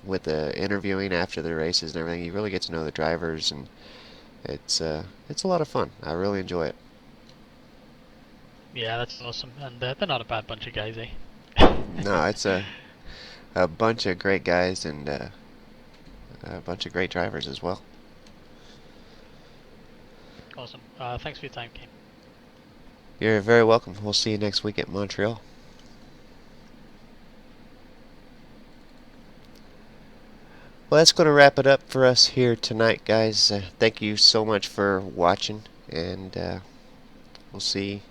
with the interviewing after the races and everything, you really get to know the drivers, and it's a lot of fun. I really enjoy it. Yeah, that's awesome, and they're not a bad bunch of guys, eh? No, it's a bunch of great guys, and a bunch of great drivers as well. Awesome. Thanks for your time, Kane. You're very welcome. We'll see you next week at Montreal. Well, that's going to wrap it up for us here tonight, guys. Thank you so much for watching, and we'll see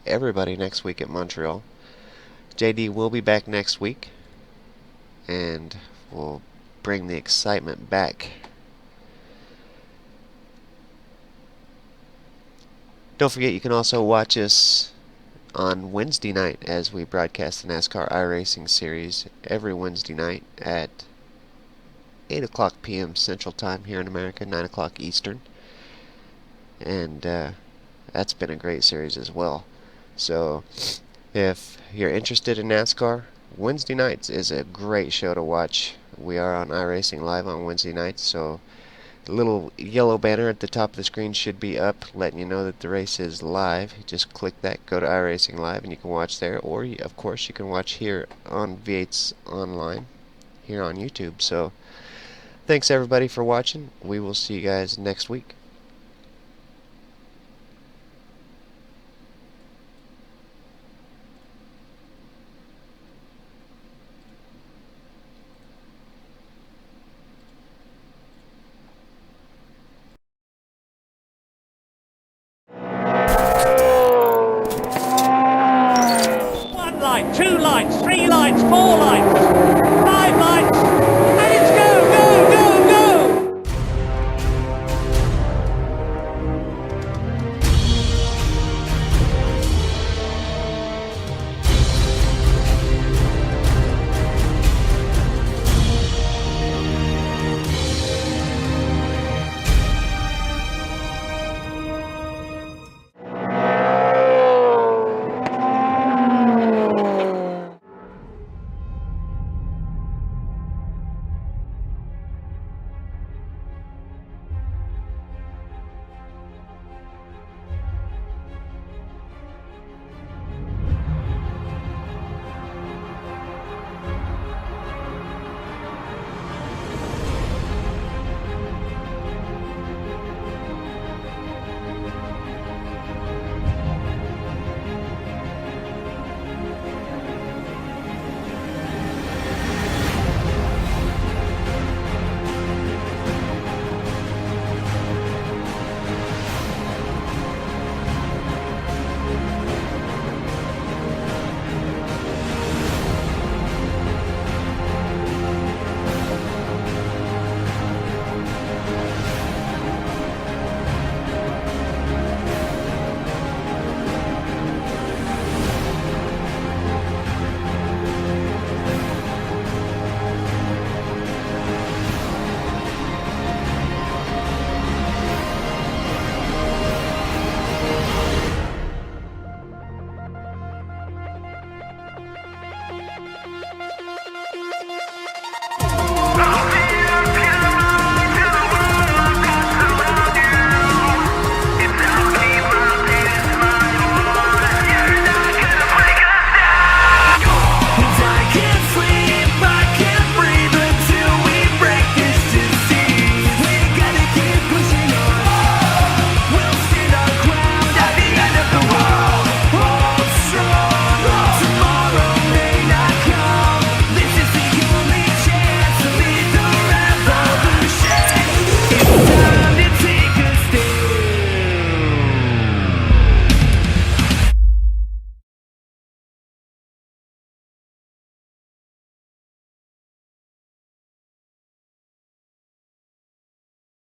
everybody next week at Montreal. JD will be back next week, and we'll bring the excitement back. Don't forget, you can also watch us on Wednesday night as we broadcast the NASCAR iRacing Series every Wednesday night at 8 o'clock p.m. Central Time here in America, 9 o'clock Eastern. And that's been a great series as well. So if you're interested in NASCAR, Wednesday nights is a great show to watch. We are on iRacing Live on Wednesday nights, so the little yellow banner at the top of the screen should be up letting you know that the race is live. You just click that, go to iRacing Live, and you can watch there. Or, of course, you can watch here on V8's Online, here on YouTube. So thanks, everybody, for watching. We will see you guys next week. One light, two lights, three lights, four lights.